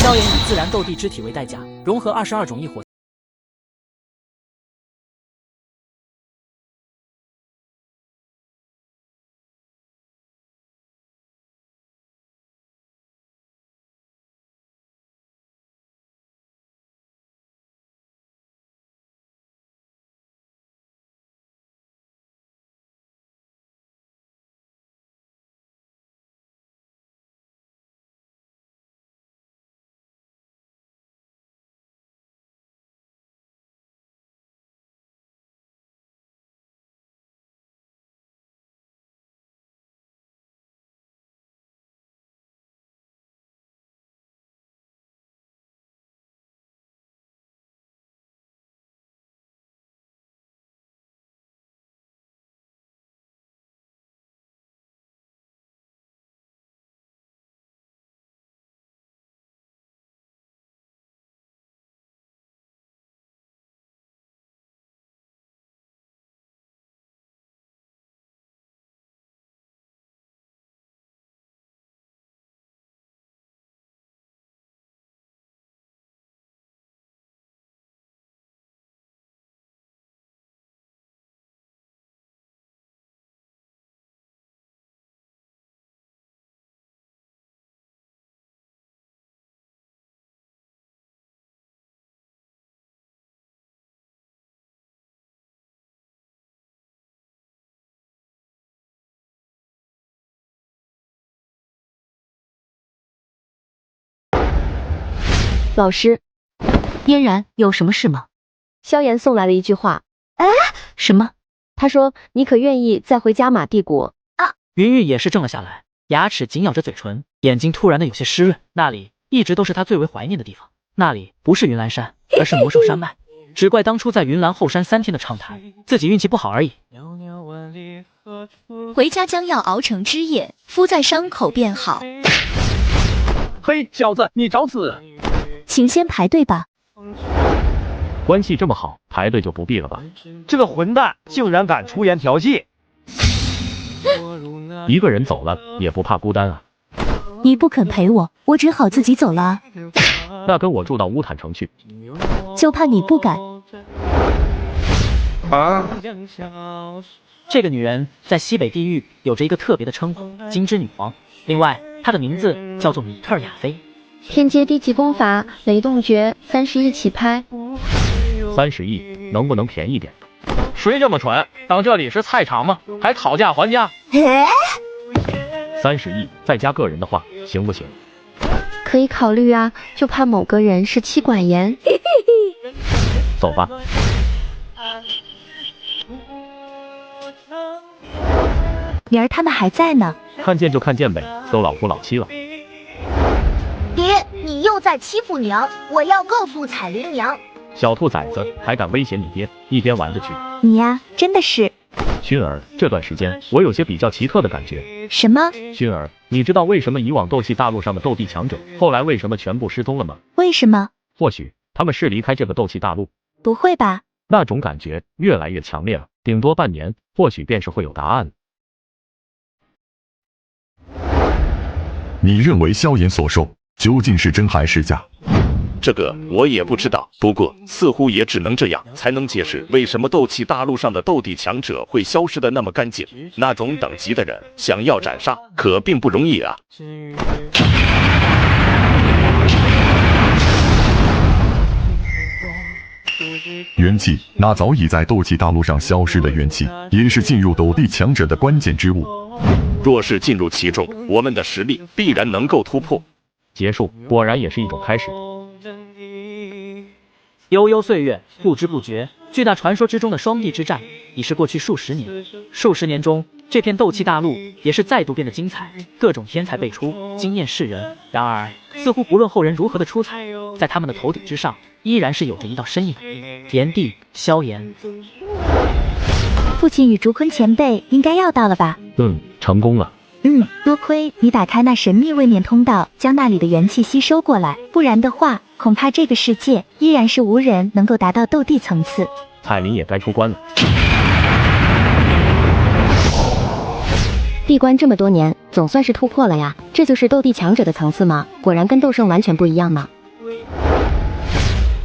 萧炎以自然斗帝之体为代价，融合22种异火。老师，嫣然，有什么事吗？萧炎送来了一句话。什么？他说你可愿意再回加玛帝国？云玉也是怔了下来，牙齿紧咬着嘴唇，眼睛突然的有些湿润。那里一直都是他最为怀念的地方，那里不是云岚山，而是魔兽山脉。只怪当初在云岚后山3天的畅谈，自己运气不好而已。回家将药熬成汁液，敷在伤口便好。嘿，小子，你找死！请先排队吧。关系这么好，排队就不必了吧？这个混蛋竟然敢出言调戏！一个人走了也不怕孤单啊？你不肯陪我，我只好自己走了啊。那跟我住到乌坦城去。就怕你不敢。这个女人在西北地狱有着一个特别的称呼——金枝女皇。另外，她的名字叫做米特尔亚菲。天阶低级功法雷动诀30亿起拍。30亿能不能便宜点？谁这么蠢？当这里是菜场吗？还讨价还价？30亿再加个人的话，行不行？可以考虑啊，就怕某个人是妻管严。走吧。明儿他们还在呢。看见就看见呗，都老夫老妻了。爹，你又在欺负娘，我要告诉彩铃娘。小兔崽子还敢威胁你爹，一边玩着去。你呀，真的是。薰儿，这段时间我有些比较奇特的感觉。什么？薰儿，你知道为什么以往斗气大陆上的斗帝强者，后来为什么全部失踪了吗？为什么？或许他们是离开这个斗气大陆。不会吧？那种感觉越来越强烈了，顶多半年，或许便是会有答案。你认为萧炎所受究竟是真还是假？这个我也不知道，不过似乎也只能这样才能解释为什么斗气大陆上的斗帝强者会消失的那么干净。那种等级的人想要斩杀可并不容易啊。元气，那早已在斗气大陆上消失的元气，也是进入斗帝强者的关键之物。若是进入其中，我们的实力必然能够突破。结束，果然也是一种开始。悠悠岁月，不知不觉，巨大传说之中的双帝之战已是过去数十年。数十年中，这片斗气大陆也是再度变得精彩，各种天才辈出，惊艳世人。然而，似乎不论后人如何的出彩，在他们的头顶之上，依然是有着一道身影——炎帝萧炎。父亲与竹坤前辈应该要到了吧？成功了。多亏你打开那神秘位面通道，将那里的元气吸收过来，不然的话，恐怕这个世界依然是无人能够达到斗帝层次。彩铃也该出关了。闭关这么多年，总算是突破了呀。这就是斗帝强者的层次吗？果然跟斗圣完全不一样呢。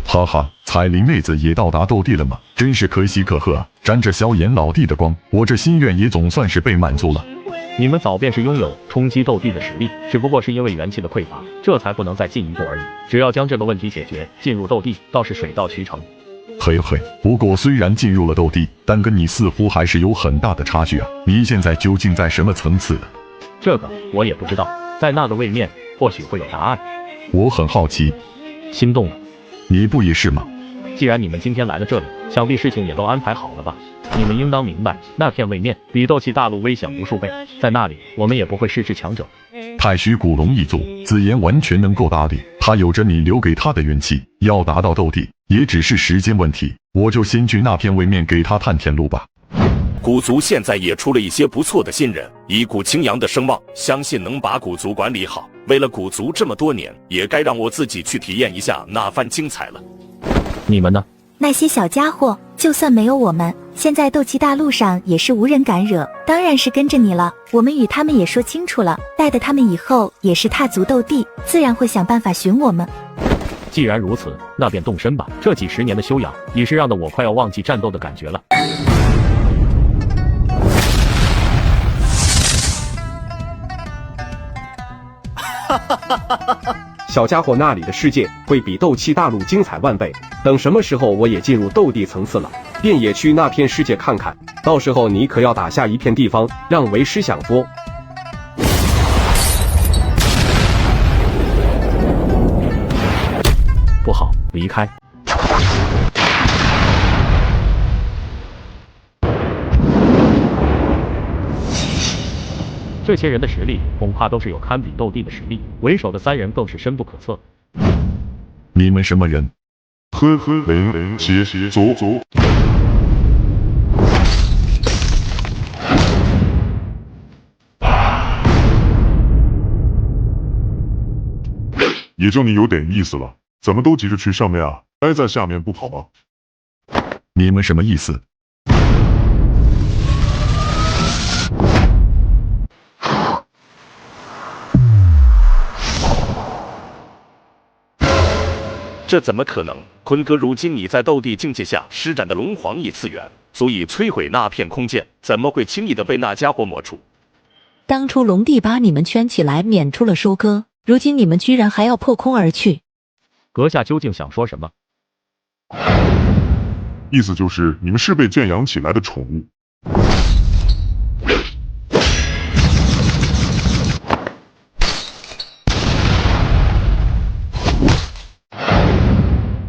哈哈，彩铃妹子也到达斗帝了吗？真是可喜可贺啊！沾着萧炎老弟的光，我这心愿也总算是被满足了。你们早便是拥有冲击斗帝的实力，只不过是因为元气的匮乏，这才不能再进一步而已。只要将这个问题解决，进入斗帝倒是水到渠成。嘿嘿，不过虽然进入了斗帝，但跟你似乎还是有很大的差距啊！你现在究竟在什么层次？这个我也不知道，在那个位面或许会有答案。我很好奇。心动了？你不也是吗？既然你们今天来了这里，想必事情也都安排好了吧？你们应当明白，那片位面比斗气大陆危险无数倍，在那里我们也不会失去强者。太虚古龙一族，紫妍完全能够打理，他有着你留给他的元气，要达到斗帝也只是时间问题。我就先去那片位面给他探天路吧。古族现在也出了一些不错的新人，以古青阳的声望，相信能把古族管理好。为了古族这么多年，也该让我自己去体验一下那番精彩了。你们呢？那些小家伙，就算没有我们，现在斗气大陆上也是无人敢惹，当然是跟着你了。我们与他们也说清楚了，带的他们以后也是踏足斗帝，自然会想办法寻我们。既然如此，那便动身吧。这几十年的修养，已是让得我快要忘记战斗的感觉了。小家伙那里的世界会比斗气大陆精彩万倍，等什么时候我也进入斗帝层次了，便也去那片世界看看，到时候你可要打下一片地方让为师享福。不好，离开。这些人的实力恐怕都是有堪比斗帝的实力，为首的3人更是深不可测。你们什么人？走。也就你有点意思了，怎么都急着去上面啊？待在下面不跑吗？你们什么意思？这怎么可能？坤哥，如今你在斗帝境界下施展的龙皇异次元，足以摧毁那片空间，怎么会轻易的被那家伙抹除？当初龙帝把你们圈起来，免除了收割，如今你们居然还要破空而去。阁下究竟想说什么？意思就是你们是被圈养起来的宠物。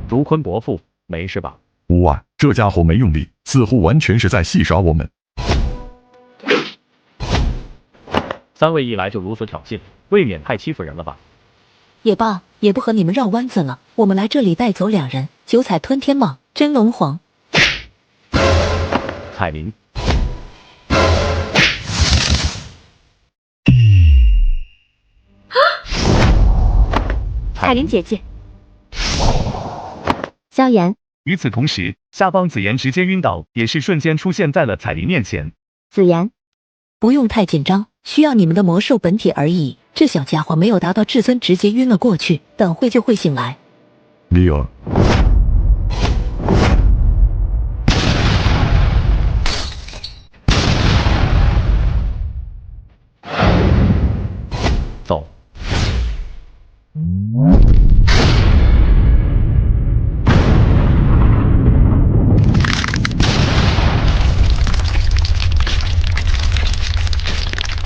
竹坤伯父，没事吧？哇，这家伙没用力，似乎完全是在戏耍我们。3位一来就如此挑衅，未免太欺负人了吧？也罢，也不和你们绕弯子了，我们来这里带走2人，九彩吞天蟒，真龙皇。彩铃。彩铃姐姐。萧炎。与此同时，下方紫妍直接晕倒，也是瞬间出现在了彩铃面前。紫妍，不用太紧张，需要你们的魔兽本体而已。这小家伙没有达到至尊，直接晕了过去，等会就会醒来。李尔，走。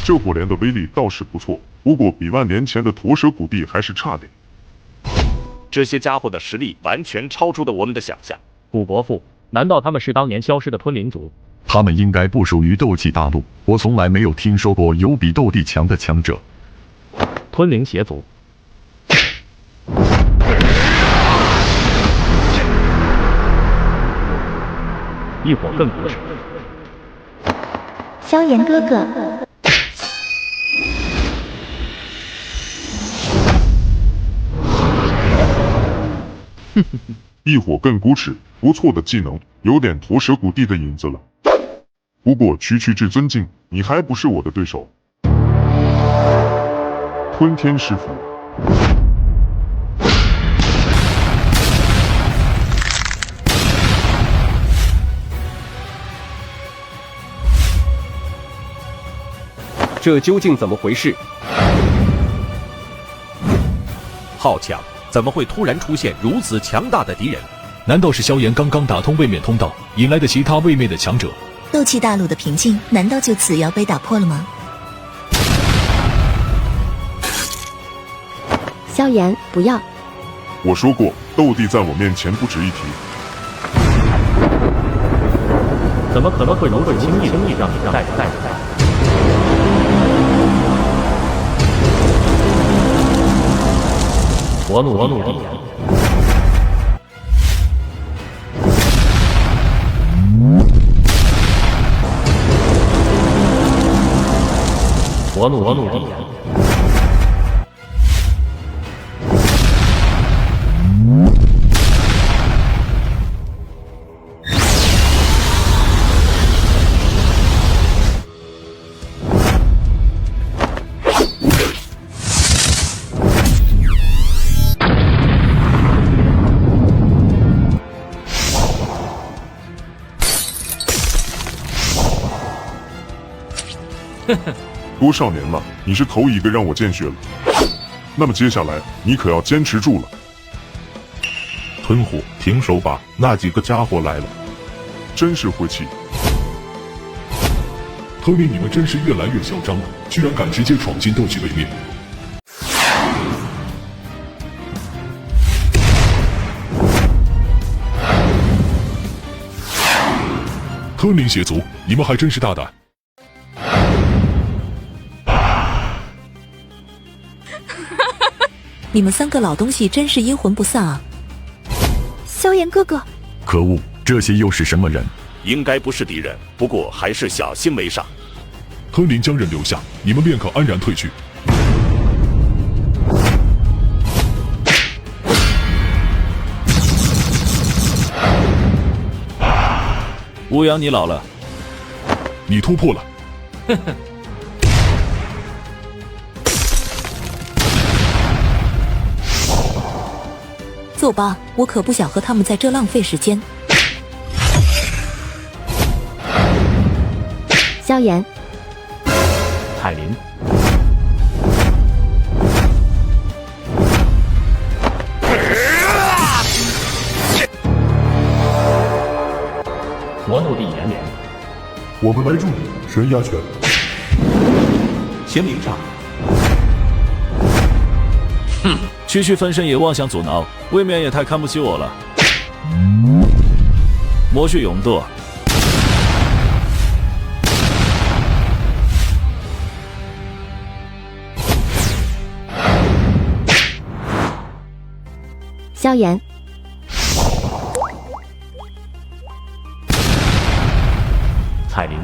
这火莲的威力倒是不错，不过比万年前的驼蛇谷地还是差点。这些家伙的实力完全超出了我们的想象。古伯父，难道他们是当年消失的吞灵族？他们应该不属于斗气大陆，我从来没有听说过有比斗帝强的强者。吞灵邪族。一火更不是。萧炎哥哥。一火更骨齿，不错的技能，有点驼蛇谷地的影子了。不过区区至尊境，你还不是我的对手。吞天师傅。这究竟怎么回事？好强！怎么会突然出现如此强大的敌人？难道是萧炎刚刚打通位面通道，引来的其他位面的强者？斗气大陆的平静，难道就此要被打破了吗？萧炎，不要！我说过，斗帝在我面前不值一提。怎么可能会如此轻易让你带？我努力。我努力。哼哼，多少年了，你是头一个让我见血了。那么接下来你可要坚持住了。吞虎，停手吧，那几个家伙来了，真是晦气。吞明，你们真是越来越嚣张了，居然敢直接闯进斗气位面。吞明血族，你们还真是大胆。你们三个老东西真是阴魂不散啊！萧炎哥哥，可恶，这些又是什么人？应该不是敌人，不过还是小心为上。吞林将人留下，你们便可安然退去。乌阳，你老了，你突破了。哼哼。走吧，我可不想和他们在这浪费时间。萧炎，彩铃，我努力延连，我们来助你，神鸦拳，仙灵杖。哼，区区分身也妄想阻挠，未免也太看不起我了。魔血永堕。萧炎，彩铃，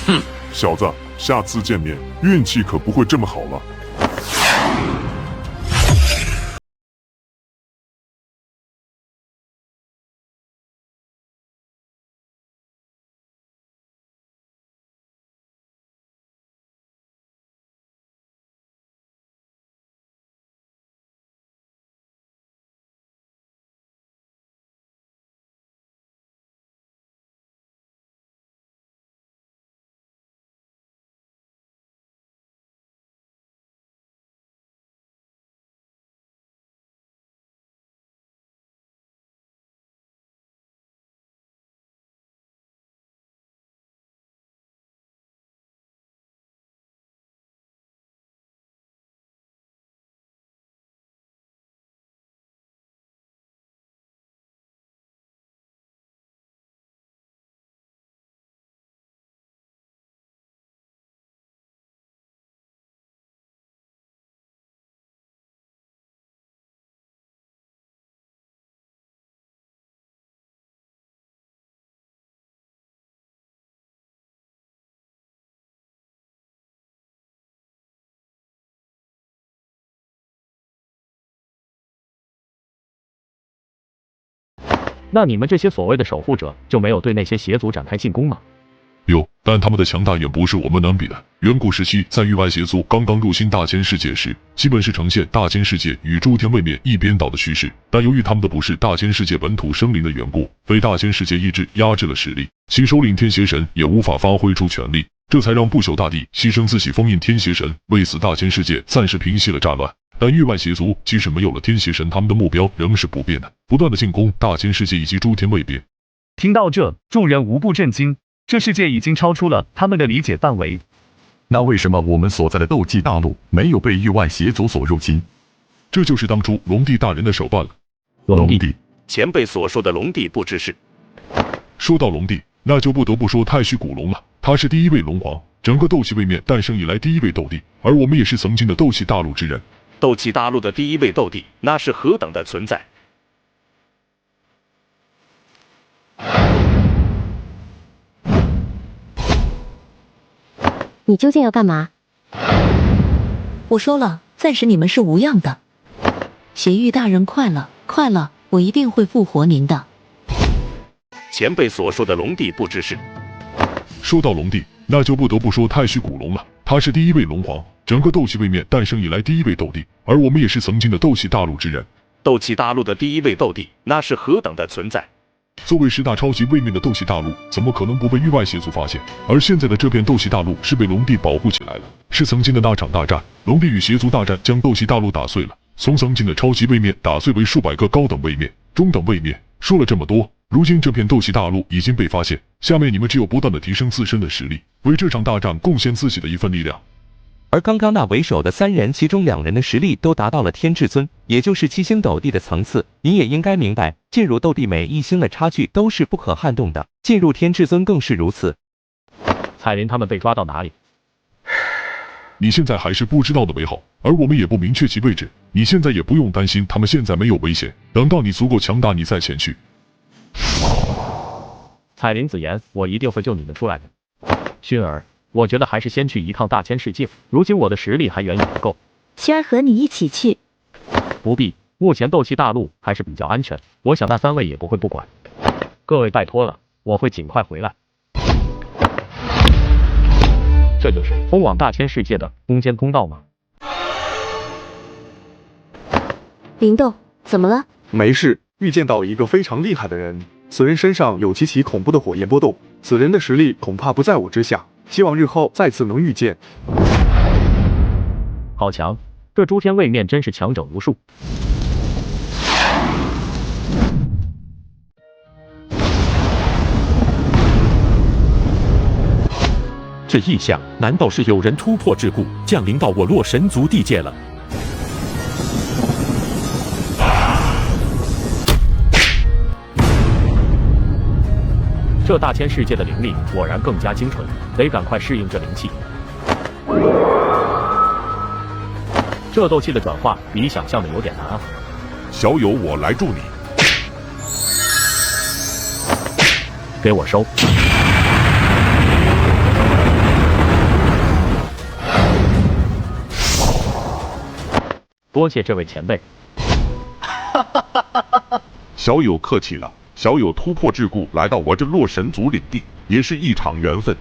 哼，小子，下次见面运气可不会这么好了。那你们这些所谓的守护者就没有对那些邪族展开进攻吗？有，但他们的强大也不是我们能比的。远古时期，在域外邪族刚刚入侵大千世界时，基本是呈现大千世界与诸天位面一边倒的趋势。但由于他们的不是大千世界本土生灵的缘故，被大千世界意志压制了实力，其首领天邪神也无法发挥出全力，这才让不朽大帝牺牲自己封印天邪神，为此大千世界暂时平息了战乱。但域外邪族即使没有了天邪神，他们的目标仍是不变的，不断的进攻大千世界以及诸天位面。听到这，众人无不震惊。这世界已经超出了他们的理解范围。那为什么我们所在的斗气大陆没有被域外邪族所入侵？这就是当初龙帝大人的手办了。龙帝，前辈所说的龙帝不知是。说到龙帝，那就不得不说太虚古龙了。他是第一位龙皇，整个斗气位面诞生以来第一位斗帝，而我们也是曾经的斗气大陆之人。斗气大陆的第一位斗帝，那是何等的存在！你究竟要干嘛？我说了，暂时你们是无恙的。邪域大人，快了，快了，我一定会复活您的。前辈所说的龙帝不知是。说到龙帝，那就不得不说太虚古龙了。他是第一位龙皇，整个斗气位面诞生以来第一位斗帝，而我们也是曾经的斗气大陆之人。斗气大陆的第一位斗帝，那是何等的存在！作为10大超级位面的斗气大陆，怎么可能不被域外邪族发现？而现在的这片斗气大陆是被龙帝保护起来了。是曾经的那场大战，龙帝与邪族大战将斗气大陆打碎了，从曾经的超级位面打碎为数百个高等位面、中等位面。说了这么多，如今这片斗气大陆已经被发现，下面你们只有不断的提升自身的实力，为这场大战贡献自己的一份力量。而刚刚那为首的3人，其中2人的实力都达到了天至尊，也就是7星斗帝的层次。你也应该明白，进入斗帝每一星的差距都是不可撼动的，进入天至尊更是如此。彩铃他们被抓到哪里？你现在还是不知道的为好，而我们也不明确其位置。你现在也不用担心，他们现在没有危险，等到你足够强大，你再前去。彩铃子言，我一定会救你们出来的。薰儿，我觉得还是先去一趟大千世界，如今我的实力还远远不够。薰儿和你一起去。不必，目前斗气大陆还是比较安全，我想那3位也不会不管。各位拜托了，我会尽快回来。这就是通往大千世界的空间通道吗？灵豆，怎么了？没事，遇见到一个非常厉害的人，此人身上有极其恐怖的火焰波动，此人的实力恐怕不在我之下，希望日后再次能遇见。好强，这诸天位面真是强者无数。这异象难道是有人突破桎梏，降临到我洛神族地界了？这大千世界的灵力果然更加精纯，得赶快适应这灵气。这斗气的转化比想象的有点难啊！小友，我来助你。给我收！多谢这位前辈。小友客气了，小友突破桎梏来到我这洛神族领地，也是一场缘分。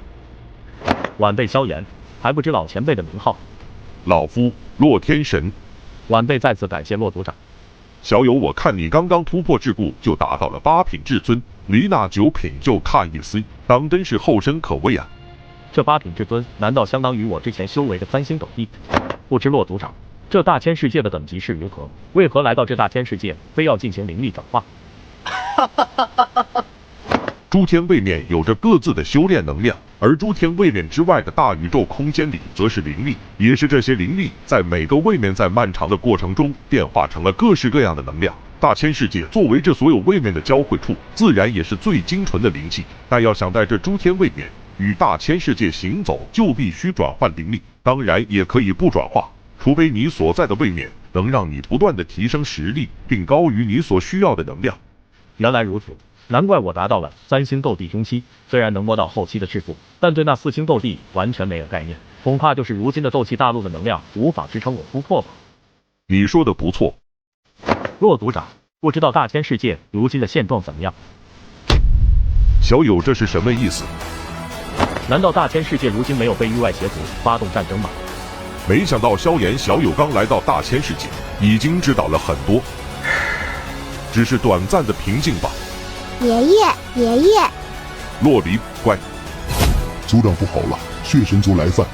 晚辈萧炎，还不知老前辈的名号？老夫洛天神。晚辈再次感谢洛族长。小友，我看你刚刚突破桎梏就达到了8品至尊，离那9品就差一丝，当真是后生可畏啊！这8品至尊难道相当于我之前修为的3星斗帝？不知洛族长，这大千世界的等级是如何？为何来到这大千世界非要进行灵力转化？诸天位面有着各自的修炼能量，而诸天位面之外的大宇宙空间里则是灵力，也是这些灵力在每个位面在漫长的过程中变化成了各式各样的能量。大千世界作为这所有位面的交汇处，自然也是最精纯的灵气。但要想在这诸天位面与大千世界行走，就必须转换灵力，当然也可以不转化，除非你所在的位面能让你不断的提升实力，并高于你所需要的能量。原来如此，难怪我达到了3星斗帝中期，虽然能摸到后期的致富，但对那4星斗帝完全没有概念，恐怕就是如今的斗气大陆的能量无法支撑我突破吧。你说的不错。洛族长，不知道大千世界如今的现状怎么样？小友，这是什么意思？难道大千世界如今没有被域外邪族发动战争吗？没想到萧炎小友刚来到大千世界，已经知道了很多，只是短暂的平静吧。爷爷，洛离，乖。族长不好了，血神族来犯，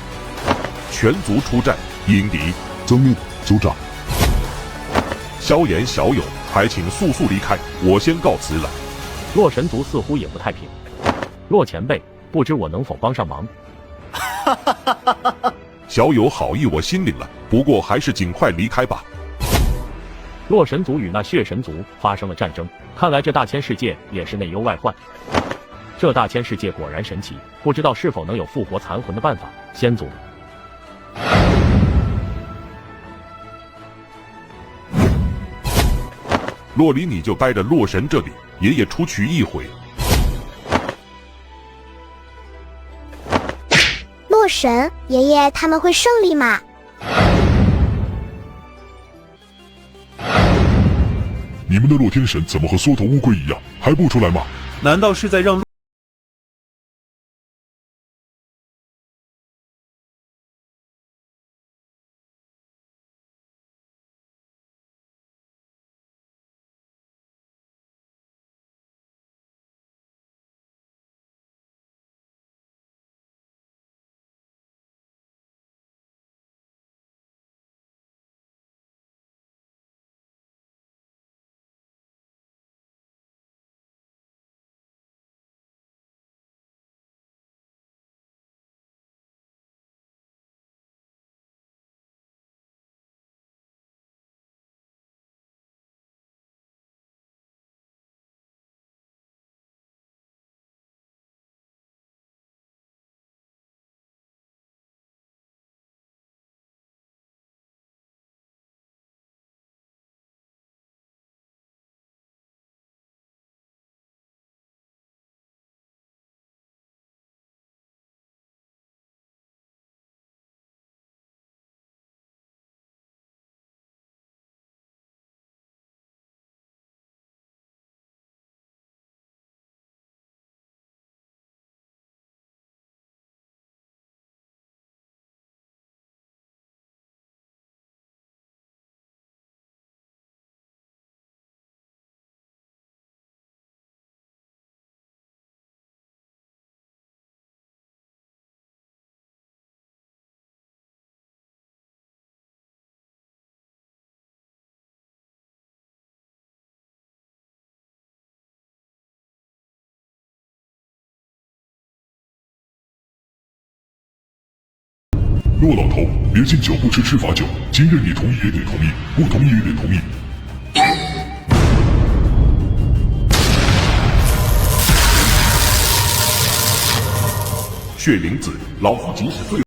全族出战，迎敌。遵命，族长。萧炎小友，还请速速离开，我先告辞了。洛神族似乎也不太平。洛前辈，不知我能否帮上忙？小友好意我心领了，不过还是尽快离开吧。洛神族与那血神族发生了战争，看来这大千世界也是内忧外患。这大千世界果然神奇，不知道是否能有复活残魂的办法。先祖，洛离，你就待着洛神这里，爷爷出去一会。洛神，爷爷他们会胜利吗？你们的洛天神怎么和缩头乌龟一样，还不出来吗？难道是在让洛老头，别敬酒不吃吃罚酒，今日你同意也得同意，不同意也得同意。血灵子，老夫即使最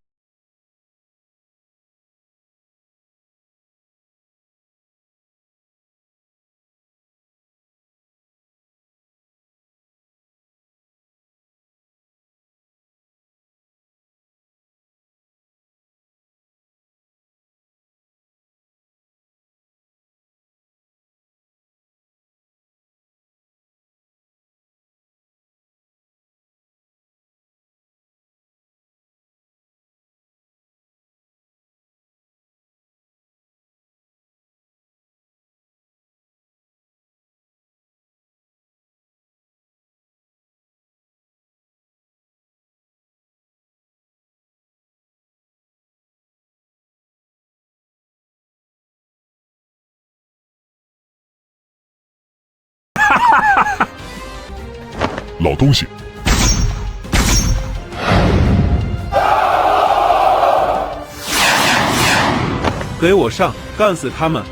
老东西，给我上，干死他们！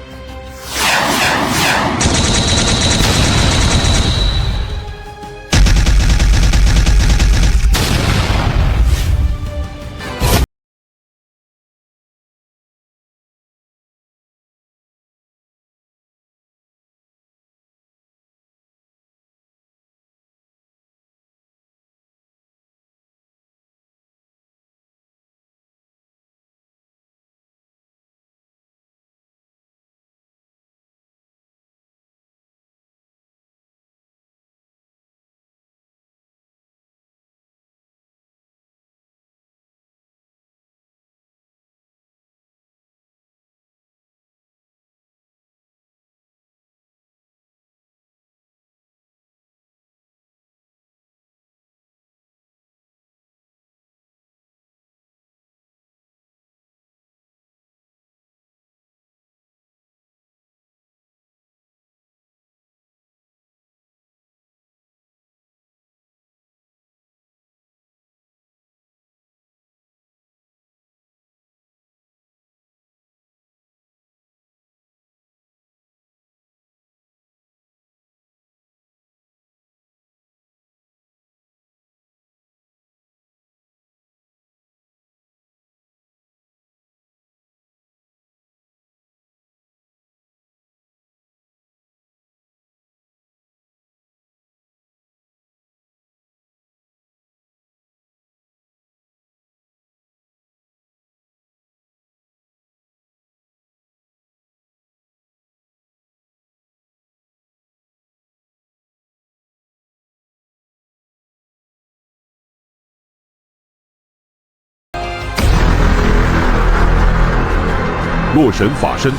洛神法身。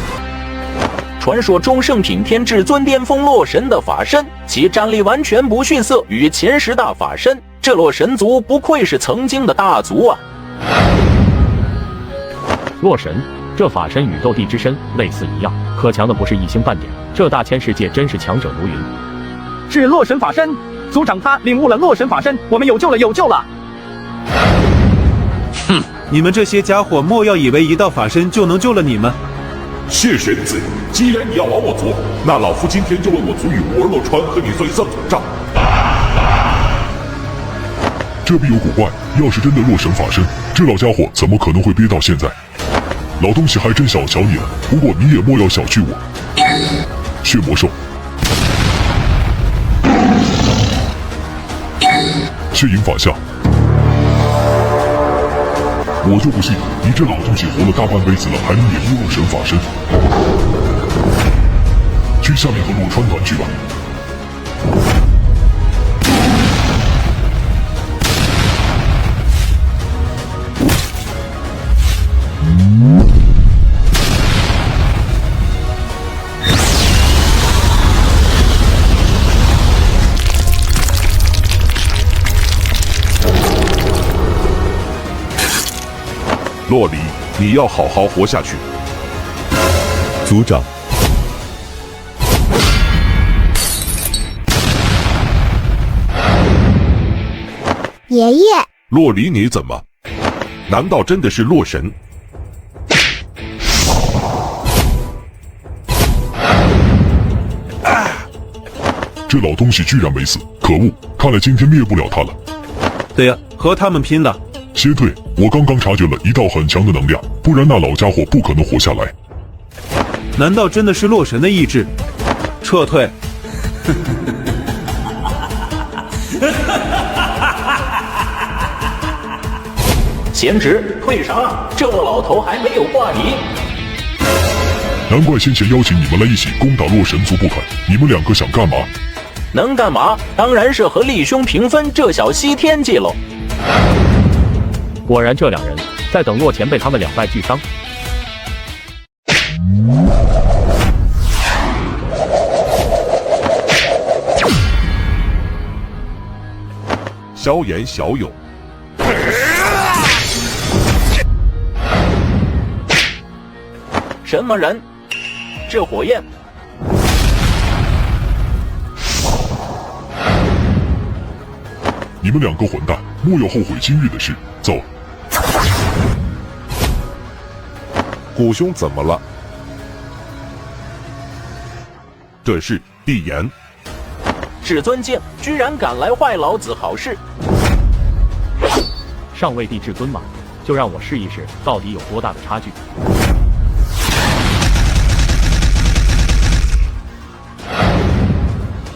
传说中圣品天至尊巅峰洛神的法身，其战力完全不逊色于前10大法身。这洛神族不愧是曾经的大族啊！洛神，这法身与斗帝之身类似一样，可强的不是一星半点。这大千世界真是强者如云。是洛神法身，族长他领悟了洛神法身，我们有救了，有救了！哼，你们这些家伙莫要以为一道法身就能救了你们。谢神子，既然你要亡我族，那老夫今天就为我族与乌尔洛川和你算一算总账。这必有古怪，要是真的洛神法身，这老家伙怎么可能会憋到现在？老东西还真小瞧你了，不过你也莫要小觑我。血魔兽，血影法相。我就不信你这老东西活了大半辈子了，还能演绎洛神法身。去下面和洛川团聚吧。洛离，你要好好活下去。族长，爷爷，洛离，你怎么？难道真的是洛神？这老东西居然没死，可恶！看来今天灭不了他了。对呀，和他们拼了！先退，我刚刚察觉了一道很强的能量，不然那老家伙不可能活下来。难道真的是洛神的意志？撤退！贤侄，退啥？这老头还没有挂礼。难怪先前邀请你们来一起攻打洛神族不肯，你们两个想干嘛？能干嘛？当然是和厉兄平分这小西天界喽。果然，这两人在等洛前辈他们两败俱伤。萧炎小友，什么人？这火焰！你们两个混蛋，莫要后悔今日的事。走。古兄怎么了？这是帝炎。至尊剑居然敢来坏老子好事！上位帝至尊嘛，就让我试一试到底有多大的差距。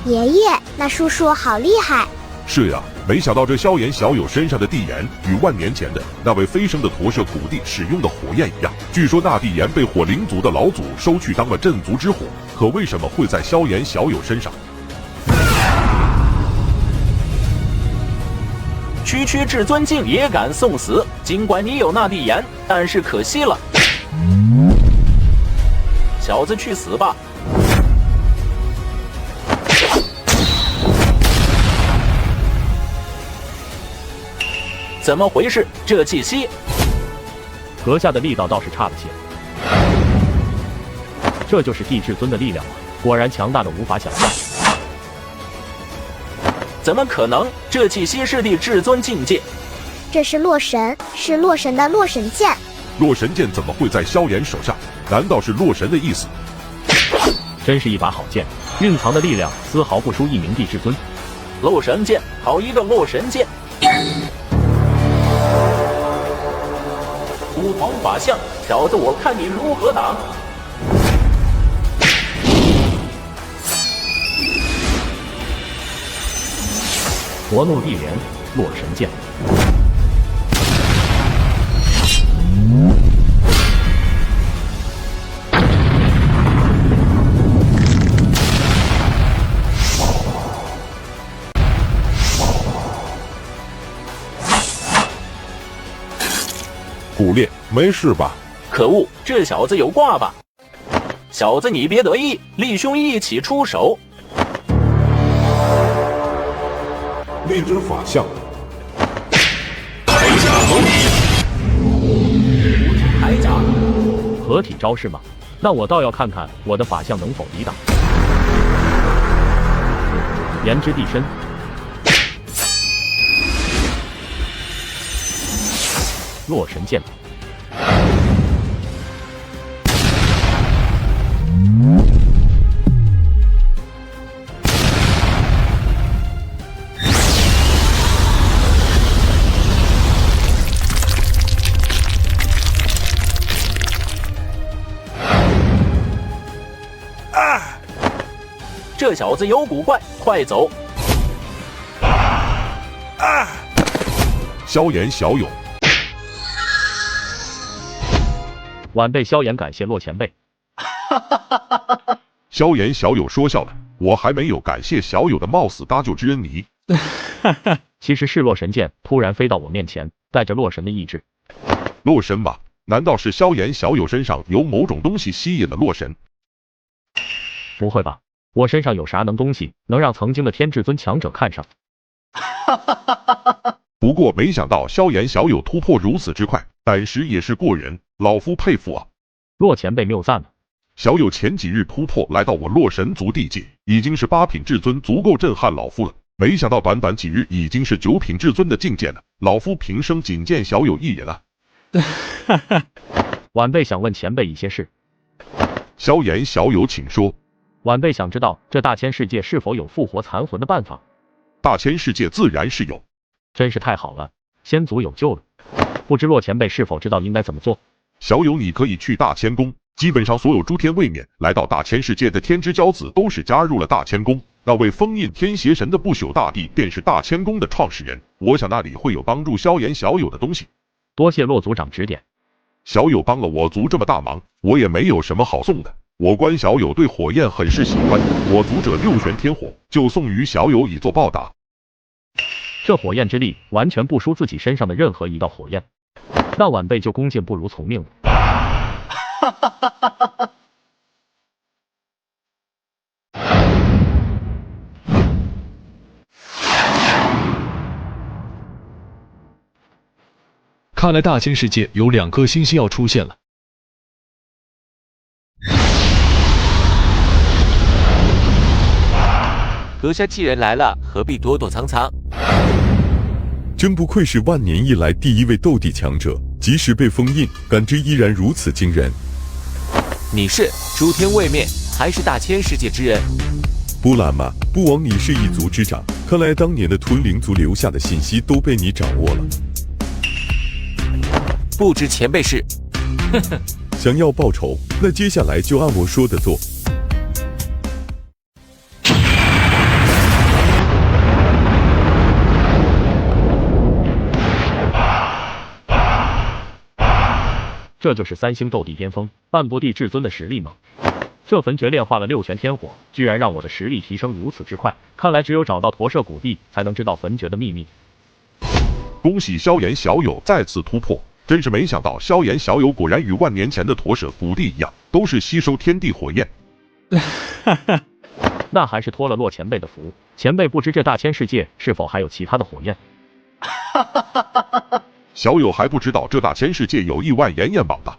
爷爷，那叔叔好厉害！是呀，没想到这萧炎小友身上的帝炎与万年前的那位飞升的驼舍土地使用的火焰一样。据说那帝炎被火灵族的老祖收去当了镇族之火，可为什么会在萧炎小友身上？区区至尊境也敢送死，尽管你有那帝炎，但是可惜了。小子去死吧！怎么回事？这气息，阁下的力道倒是差了些。这就是帝至尊的力量吗？果然强大的无法想象。怎么可能？这气息是帝至尊境界。这是洛神，是洛神的洛神剑。洛神剑怎么会在萧炎手上？难道是洛神的意思？真是一把好剑，蕴藏的力量丝毫不输一名帝至尊。洛神剑，好一个洛神剑！古铜法相，小子，我看你如何挡！活怒地莲，洛神剑。古烈，没事吧？可恶，这小子有挂吧？小子你别得意，弟兄一起出手。那只法相，铠甲合体，铠甲合体招式吗？那我倒要看看我的法相能否抵挡。炎之地身，洛神剑。这小子有古怪，快走！萧炎小友，晚辈萧炎感谢洛前辈。萧炎小友说笑了，我还没有感谢小友的冒死搭救之恩呢。其实是洛神剑突然飞到我面前，带着洛神的意志。洛神吧？难道是萧炎小友身上有某种东西吸引了洛神？不会吧？我身上有啥东西能让曾经的天至尊强者看上？不过没想到萧炎小友突破如此之快，胆识也是过人，老夫佩服啊！洛前辈谬赞了。小友前几日突破来到我洛神族地界，已经是8品至尊，足够震撼老夫了。没想到短短几日已经是9品至尊的境界了，老夫平生仅见小友一眼啊！晚辈想问前辈一些事。萧炎小友请说。晚辈想知道这大千世界是否有复活残魂的办法？大千世界自然是有。真是太好了，先祖有救了。不知洛前辈是否知道应该怎么做？小友你可以去大千宫，基本上所有诸天位面来到大千世界的天之骄子都是加入了大千宫。那位封印天邪神的不朽大帝便是大千宫的创始人，我想那里会有帮助萧炎小友的东西。多谢洛族长指点。小友帮了我族这么大忙，我也没有什么好送的。我观小友对火焰很是喜欢，我族者6玄天火就送于小友以作报答。这火焰之力完全不输自己身上的任何一道火焰，那晚辈就恭敬不如从命了。看来大千世界有2颗星星要出现了。阁下既然来了，何必躲躲藏藏？真不愧是万年以来第一位斗帝强者，即使被封印，感知依然如此惊人。你是诸天位面，还是大千世界之人？不喇嘛，不枉你是一族之长，看来当年的吞灵族留下的信息都被你掌握了。不知前辈是？哼哼，想要报仇，那接下来就按我说的做。这就是3星斗帝巅峰半步地至尊的实力吗？这焚诀炼化了6玄天火，居然让我的实力提升如此之快，看来只有找到驼舍古地才能知道焚诀的秘密。恭喜萧炎小友再次突破，真是没想到萧炎小友果然与万年前的驼舍古地一样，都是吸收天地火焰。那还是托了洛前辈的福，前辈不知这大千世界是否还有其他的火焰？小友还不知道这大千世界有亿万炎焰榜吧？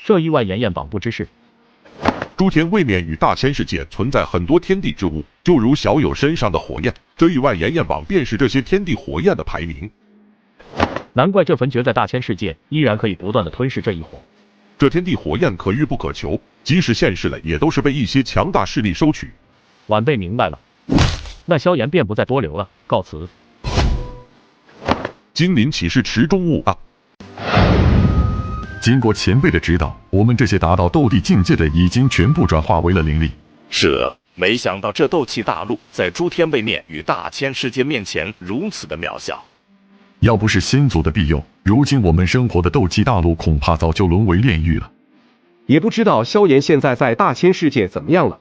这亿万炎焰榜不知是？诸天位面与大千世界存在很多天地之物，就如小友身上的火焰，这亿万炎焰榜便是这些天地火焰的排名。难怪这焚诀在大千世界依然可以不断的吞噬这一火。这天地火焰可遇不可求，即使现世了，也都是被一些强大势力收取。晚辈明白了，那萧炎便不再多留了，告辞。金鳞岂是池中物啊！经过前辈的指导，我们这些达到斗帝境界的已经全部转化为了灵力。是，没想到这斗气大陆在诸天位面与大千世界面前如此的渺小。要不是先祖的庇佑，如今我们生活的斗气大陆恐怕早就沦为炼狱了。也不知道萧炎现在在大千世界怎么样了。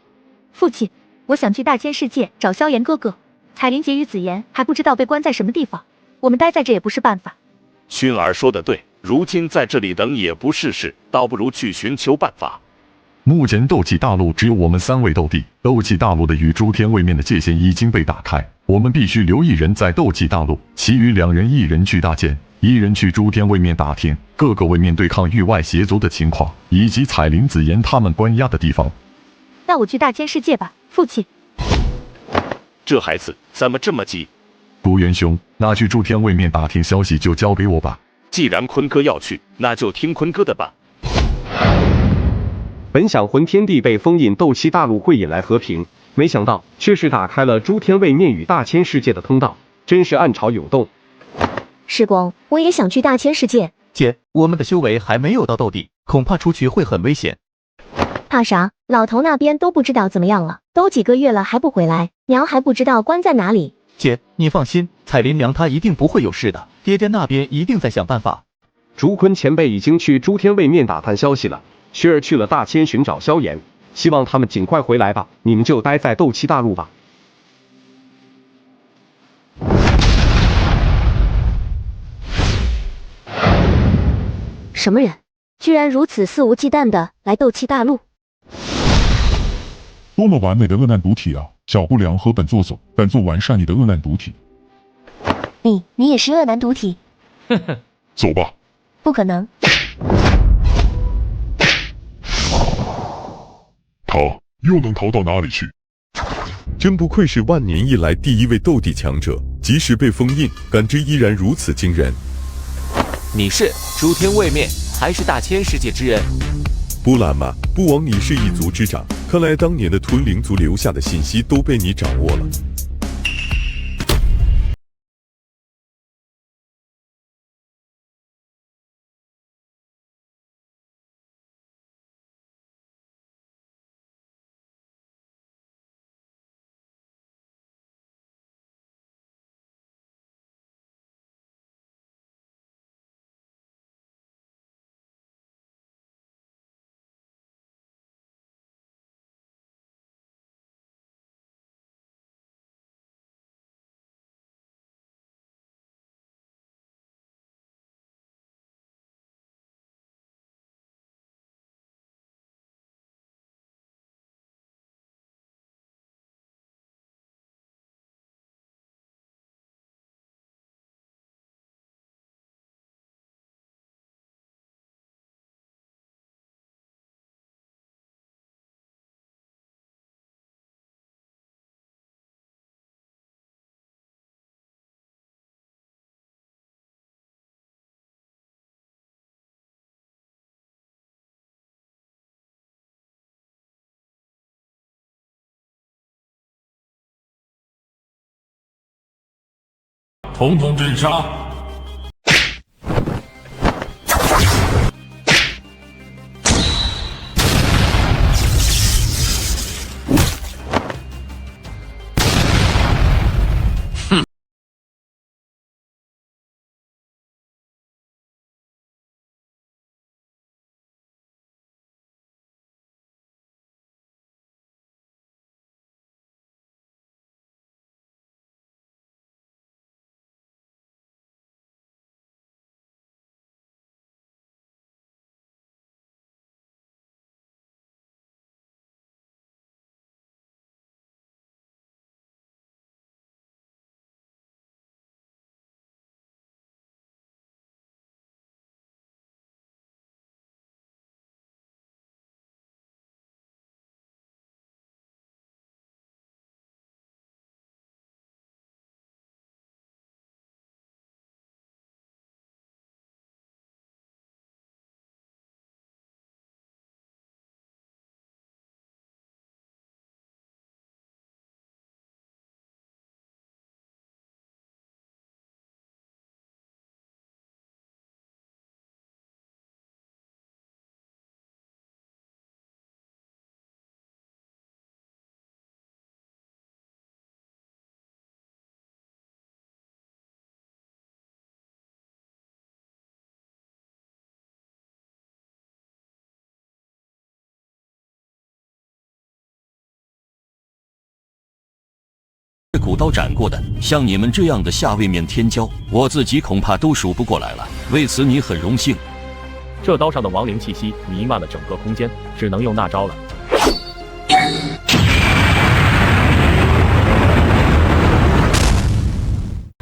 父亲，我想去大千世界找萧炎哥哥。彩铃结与紫妍还不知道被关在什么地方，我们待在这也不是办法。薰儿说的对，如今在这里等也不是事，倒不如去寻求办法。目前斗气大陆只有我们3位斗帝，斗气大陆的与诸天位面的界限已经被打开，我们必须留1人在斗气大陆，其余2人1人去大剑，1人去诸天位面打听各个位面对抗域外邪族的情况，以及彩铃子言他们关押的地方。那我去大千世界吧，父亲。这孩子怎么这么急？顾元兄，那去诸天位面打听消息就交给我吧。既然坤哥要去，那就听坤哥的吧。本想魂天地被封印斗气大陆会引来和平，没想到却是打开了诸天位面与大千世界的通道，真是暗潮涌动。师公，我也想去大千世界。姐，我们的修为还没有到斗帝，恐怕出去会很危险。怕啥？老头那边都不知道怎么样了，都几个月了还不回来，娘还不知道关在哪里。姐，你放心，彩铃娘她一定不会有事的，爹爹那边一定在想办法。竹坤前辈已经去诸天位面打探消息了，薛儿去了大千寻找萧炎，希望他们尽快回来吧。你们就待在斗气大陆吧。什么人？居然如此肆无忌惮的来斗气大陆？多么完美的恶难毒体啊！小不良和本座走，本座完善你的恶难毒体。你也是恶男毒体？哼哼，走吧。不可能。逃又能逃到哪里去？真不愧是万年以来第一位斗帝强者，即使被封印，感知依然如此惊人。你是诸天位面还是大千世界之人？布兰玛，不枉你是一族之长，看来当年的吞灵族留下的信息都被你掌握了。统统镇杀！手刀斩过的。像你们这样的下位面天骄，我自己恐怕都数不过来了。为此你很荣幸。这刀上的亡灵气息弥漫了整个空间，只能用那招了。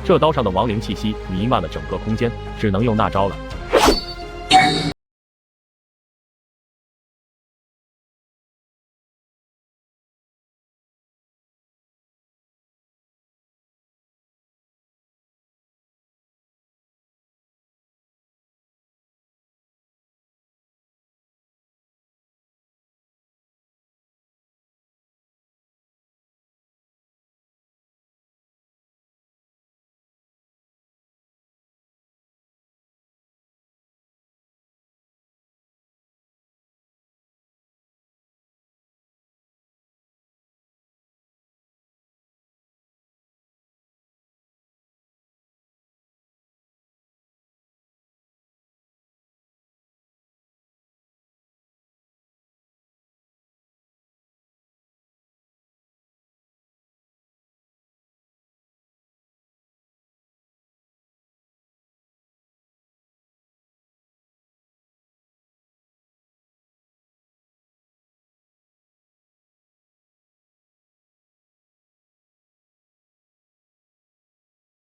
这刀上的亡灵气息弥漫了整个空间，只能用那招了。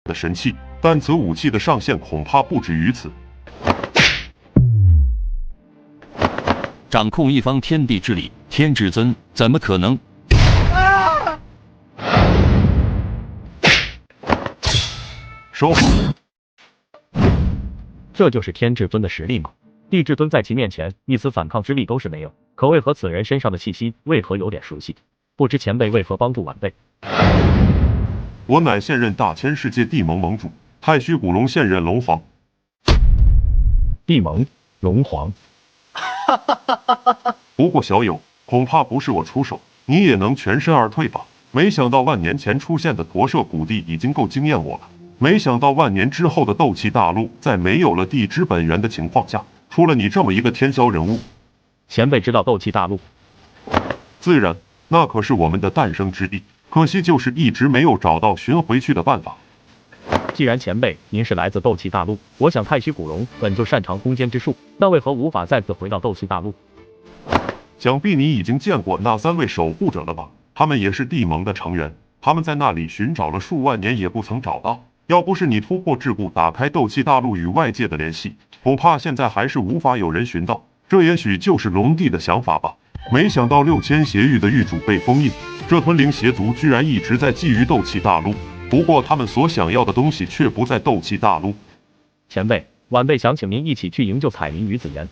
的神器，但此武器的上限恐怕不止于此。掌控一方天地之力，天至尊怎么可能？收好。这就是天至尊的实力吗？地至尊在其面前一丝反抗之力都是没有，可为何此人身上的气息为何有点熟悉？不知前辈为何帮助晚辈？我乃现任大千世界地盟盟主，太虚古龙现任龙皇。地盟龙皇。不过小友，恐怕不是我出手，你也能全身而退吧？没想到万年前出现的驼舍古地已经够惊艳我了。没想到万年之后的斗气大陆，在没有了地之本源的情况下，出了你这么一个天骄人物。前辈知道斗气大陆？自然，那可是我们的诞生之地。可惜就是一直没有找到寻回去的办法。既然前辈您是来自斗气大陆，我想太虚古龙本就擅长空间之术，那为何无法再次回到斗气大陆？想必你已经见过那3位守护者了吧？他们也是地盟的成员，他们在那里寻找了数万年也不曾找到。要不是你突破桎梏，打开斗气大陆与外界的联系，恐怕现在还是无法有人寻到。这也许就是龙帝的想法吧。没想到6000邪域的域主被封印，这吞灵邪族居然一直在觊觎斗气大陆。不过他们所想要的东西却不在斗气大陆。前辈，晚辈想请您一起去营救彩铃与紫妍。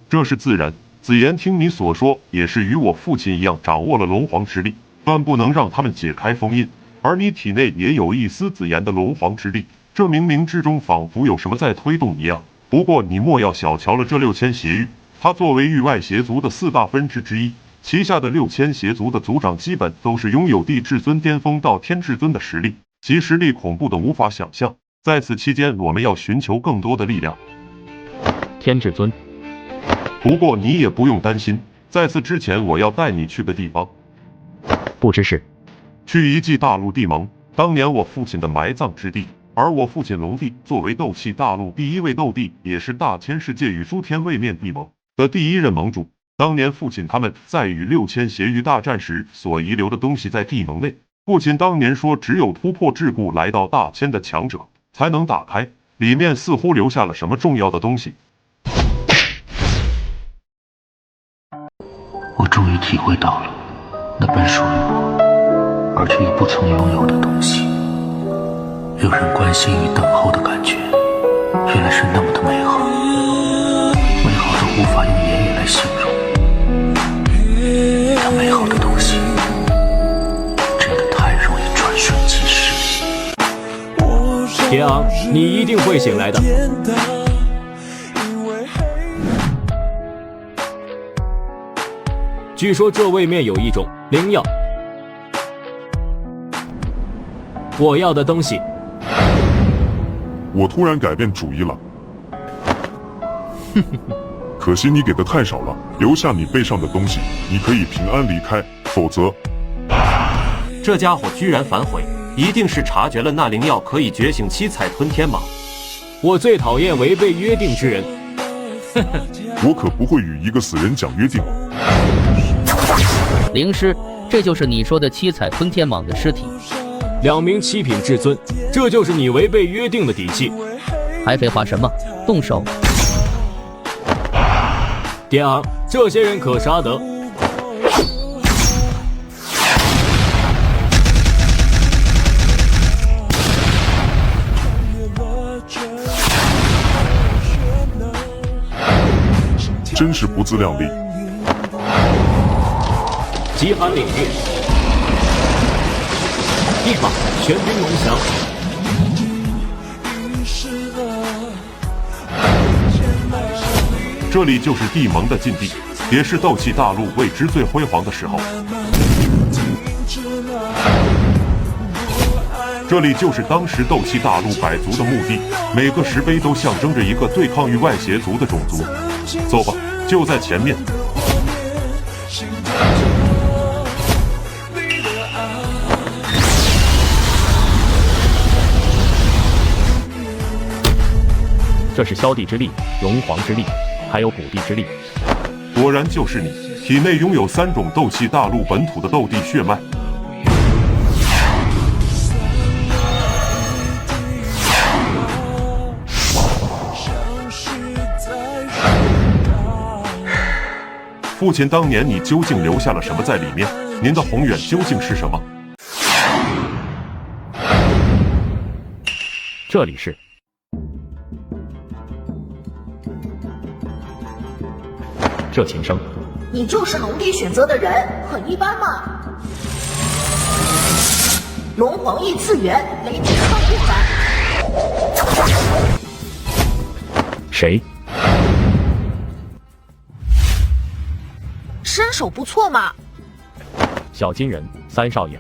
这是自然，紫妍听你所说，也是与我父亲一样掌握了龙皇之力，断不能让他们解开封印。而你体内也有一丝紫妍的龙皇之力，这冥冥之中仿佛有什么在推动一样。不过你莫要小瞧了这6000邪域。他作为域外邪族的4大分支之一，旗下的6000邪族的族长基本都是拥有地至尊巅峰到天至尊的实力，其实力恐怖的无法想象。在此期间，我们要寻求更多的力量。天至尊。不过你也不用担心，在此之前，我要带你去个地方。不知是？去一记大陆地盟，当年我父亲的埋葬之地。而我父亲龙帝作为斗气大陆第1位斗帝，也是大千世界与诸天位面地盟的第1任盟主。当年父亲他们在与6000邪域大战时所遗留的东西在地盟内，父亲当年说只有突破桎梏来到大千的强者才能打开，里面似乎留下了什么重要的东西。我终于体会到了那本属于我而却又不曾拥有的东西，有人关心与等候的感觉，原来是那么的美好，美好的无法用言语来形容。它美好的东西真的太容易转瞬即逝。田昂，你一定会醒来的。据说这位面有一种灵药，我要的东西。我突然改变主意了。可惜你给的太少了，留下你背上的东西，你可以平安离开，否则……这家伙居然反悔，一定是察觉了那灵药可以觉醒七彩吞天蟒。我最讨厌违背约定之人。我可不会与一个死人讲约定。灵师，这就是你说的七彩吞天蟒的尸体。2名7品至尊，这就是你违背约定的底气。还废话什么？动手！点儿，这些人可杀得。真是不自量力！极寒领域，一把玄冰龙翔。这里就是地盟的禁地，也是斗气大陆为之最辉煌的时候。这里就是当时斗气大陆百族的墓地，每个石碑都象征着一个对抗域外邪族的种族。走吧，就在前面。这是萧帝之力、龙皇之力，还有古帝之力。果然就是你，体内拥有3种斗气大陆本土的斗帝血脉。父亲当年你究竟留下了什么在里面？您的宏远究竟是什么？这里是。这琴声，你就是龙帝选择的人，很一般嘛。龙皇异次元，雷霆放不斩。谁？身手不错嘛。小金人3少爷。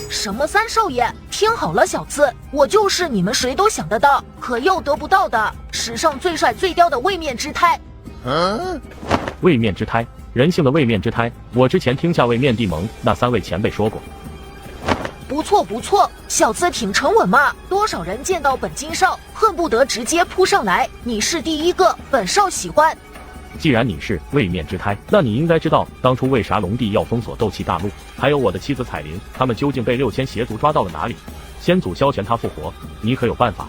什么3少爷？听好了，小子，我就是你们谁都想得到，可又得不到的史上最帅最刁的位面之胎。位面之胎，人性的位面之胎。我之前听下位面地盟那3位前辈说过。不错不错，小子挺沉稳嘛。多少人见到本金少，恨不得直接扑上来。你是第一个，本少喜欢。既然你是位面之胎，那你应该知道当初为啥龙帝要封锁斗气大陆，还有我的妻子彩铃，他们究竟被6000邪族抓到了哪里？先祖萧玄他复活，你可有办法？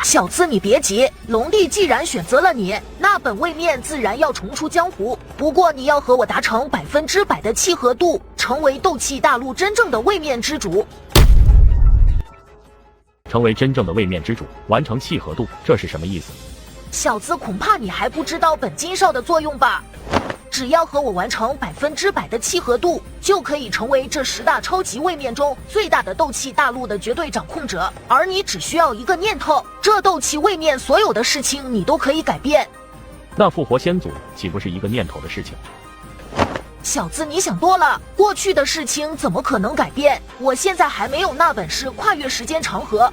小子你别急，龙帝既然选择了你，那本位面自然要重出江湖。不过你要和我达成100%的契合度，成为斗气大陆真正的位面之主。成为真正的位面之主，完成契合度，这是什么意思？小子恐怕你还不知道本金少的作用吧？只要和我完成100%的契合度，就可以成为这10大超级位面中最大的斗气大陆的绝对掌控者。而你只需要一个念头，这斗气位面所有的事情你都可以改变。那复活先祖岂不是一个念头的事情？小子你想多了，过去的事情怎么可能改变？我现在还没有那本事跨越时间长河。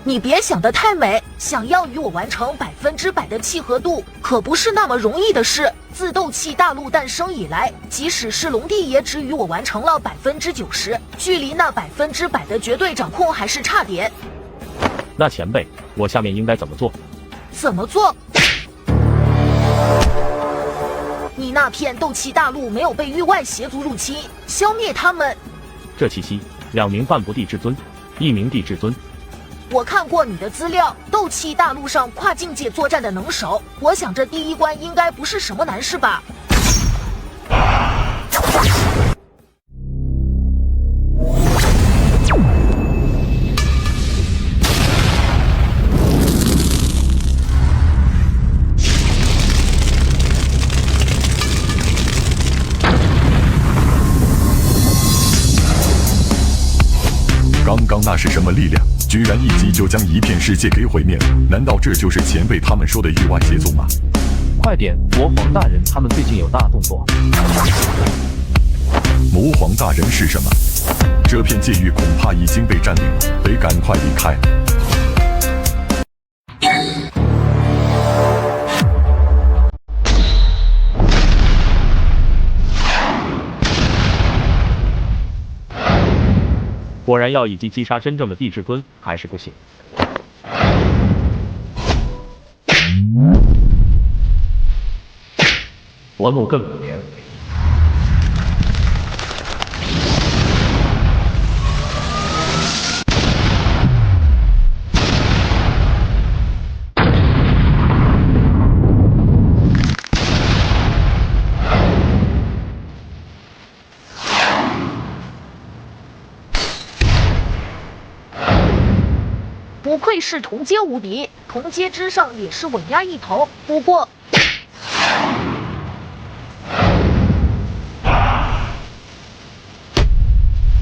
你别想得太美，想要与我完成100%的契合度，可不是那么容易的事。自斗气大陆诞生以来，即使是龙帝也只与我完成了90%，距离那100%的绝对掌控还是差点。那前辈，我下面应该怎么做？怎么做？你那片斗气大陆没有被域外邪族入侵，消灭他们。这气息，2名半步地至尊，1名地至尊。我看过你的资料，斗气大陆上跨境界作战的能手，我想这第一关应该不是什么难事吧？刚刚那是什么力量？居然一击就将一片世界给毁灭了？难道这就是前辈他们说的域外邪族吗？快点，魔皇大人他们最近有大动作。魔皇大人是什么？这片界域恐怕已经被占领了，得赶快离开。果然要以击击杀真正的地至尊还是不行。佛怒更可怜。不愧是同阶无敌，同阶之上也是稳压一头。不过，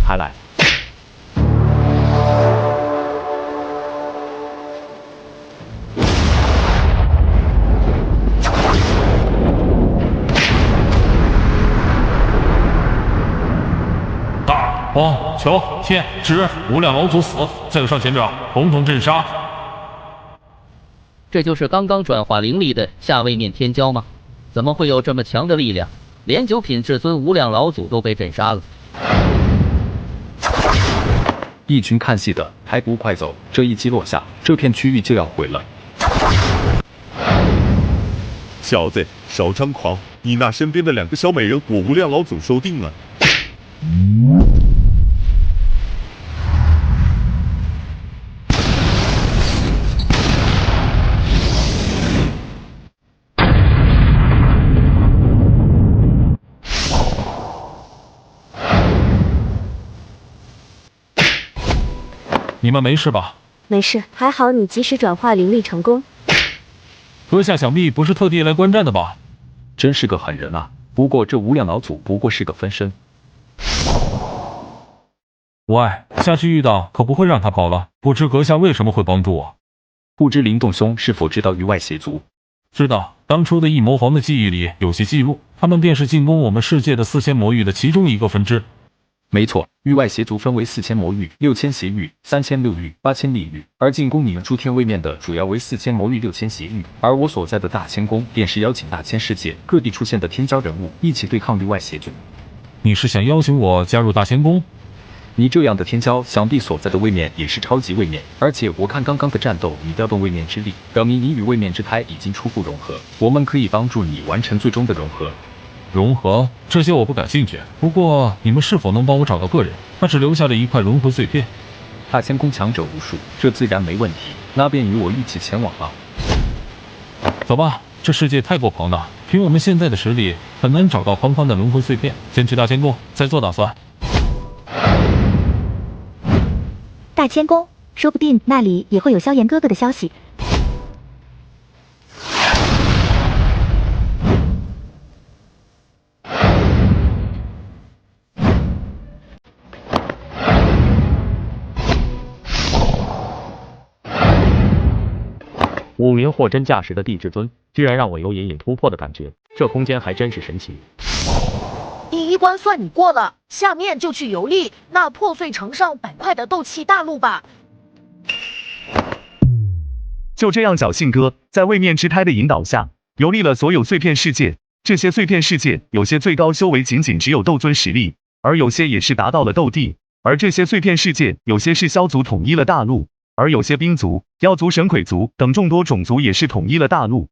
还来。大黄求天指无量老祖死，再有上前者统统镇杀。这就是刚刚转化灵力的下位面天骄吗？怎么会有这么强的力量？连九品至尊无量老祖都被镇杀了。一群看戏的，还不快走！这一击落下，这片区域就要毁了。小子，少张狂！你那身边的2个小美人，我无量老祖收定了。你们没事吧？没事，还好你及时转化灵力成功。阁下想必不是特地来观战的吧？真是个狠人啊！不过这无量老祖不过是个分身。喂，下次遇到可不会让他跑了。不知阁下为什么会帮助我？不知灵动兄是否知道域外邪族？知道，当初的异魔皇的记忆里有些记录，他们便是进攻我们世界的4000魔域的其中一个分支。没错，域外邪族分为4000魔域、6000邪域、3000六域、8000地域，而进攻你们诸天位面的主要为4000魔域、6000邪域。而我所在的大千宫便是邀请大千世界各地出现的天骄人物一起对抗域外邪族。你是想邀请我加入大千宫？你这样的天骄，想必所在的位面也是超级位面，而且我看刚刚的战斗，你调动位面之力，表明你与位面之胎已经初步融合。我们可以帮助你完成最终的融合。融合这些我不感兴趣，不过你们是否能帮我找到个人，他只留下了一块轮回碎片？大千宫强者无数，这自然没问题，那便与我一起前往吧。走吧，这世界太过庞大，凭我们现在的实力，很难找到宽宽的轮回碎片。先去大千宫，再做打算。大千宫，说不定那里也会有萧炎哥哥的消息。武林货真价实的地至尊，居然让我有隐隐突破的感觉，这空间还真是神奇。第一关算你过了，下面就去游历那破碎成上百块的斗气大陆吧。就这样，侥幸哥在位面之胎的引导下，游历了所有碎片世界。这些碎片世界，有些最高修为仅只有斗尊实力，而有些也是达到了斗帝。而这些碎片世界，有些是枭族统一了大陆，而有些兵族、妖族、神鬼族等众多种族也是统一了大陆。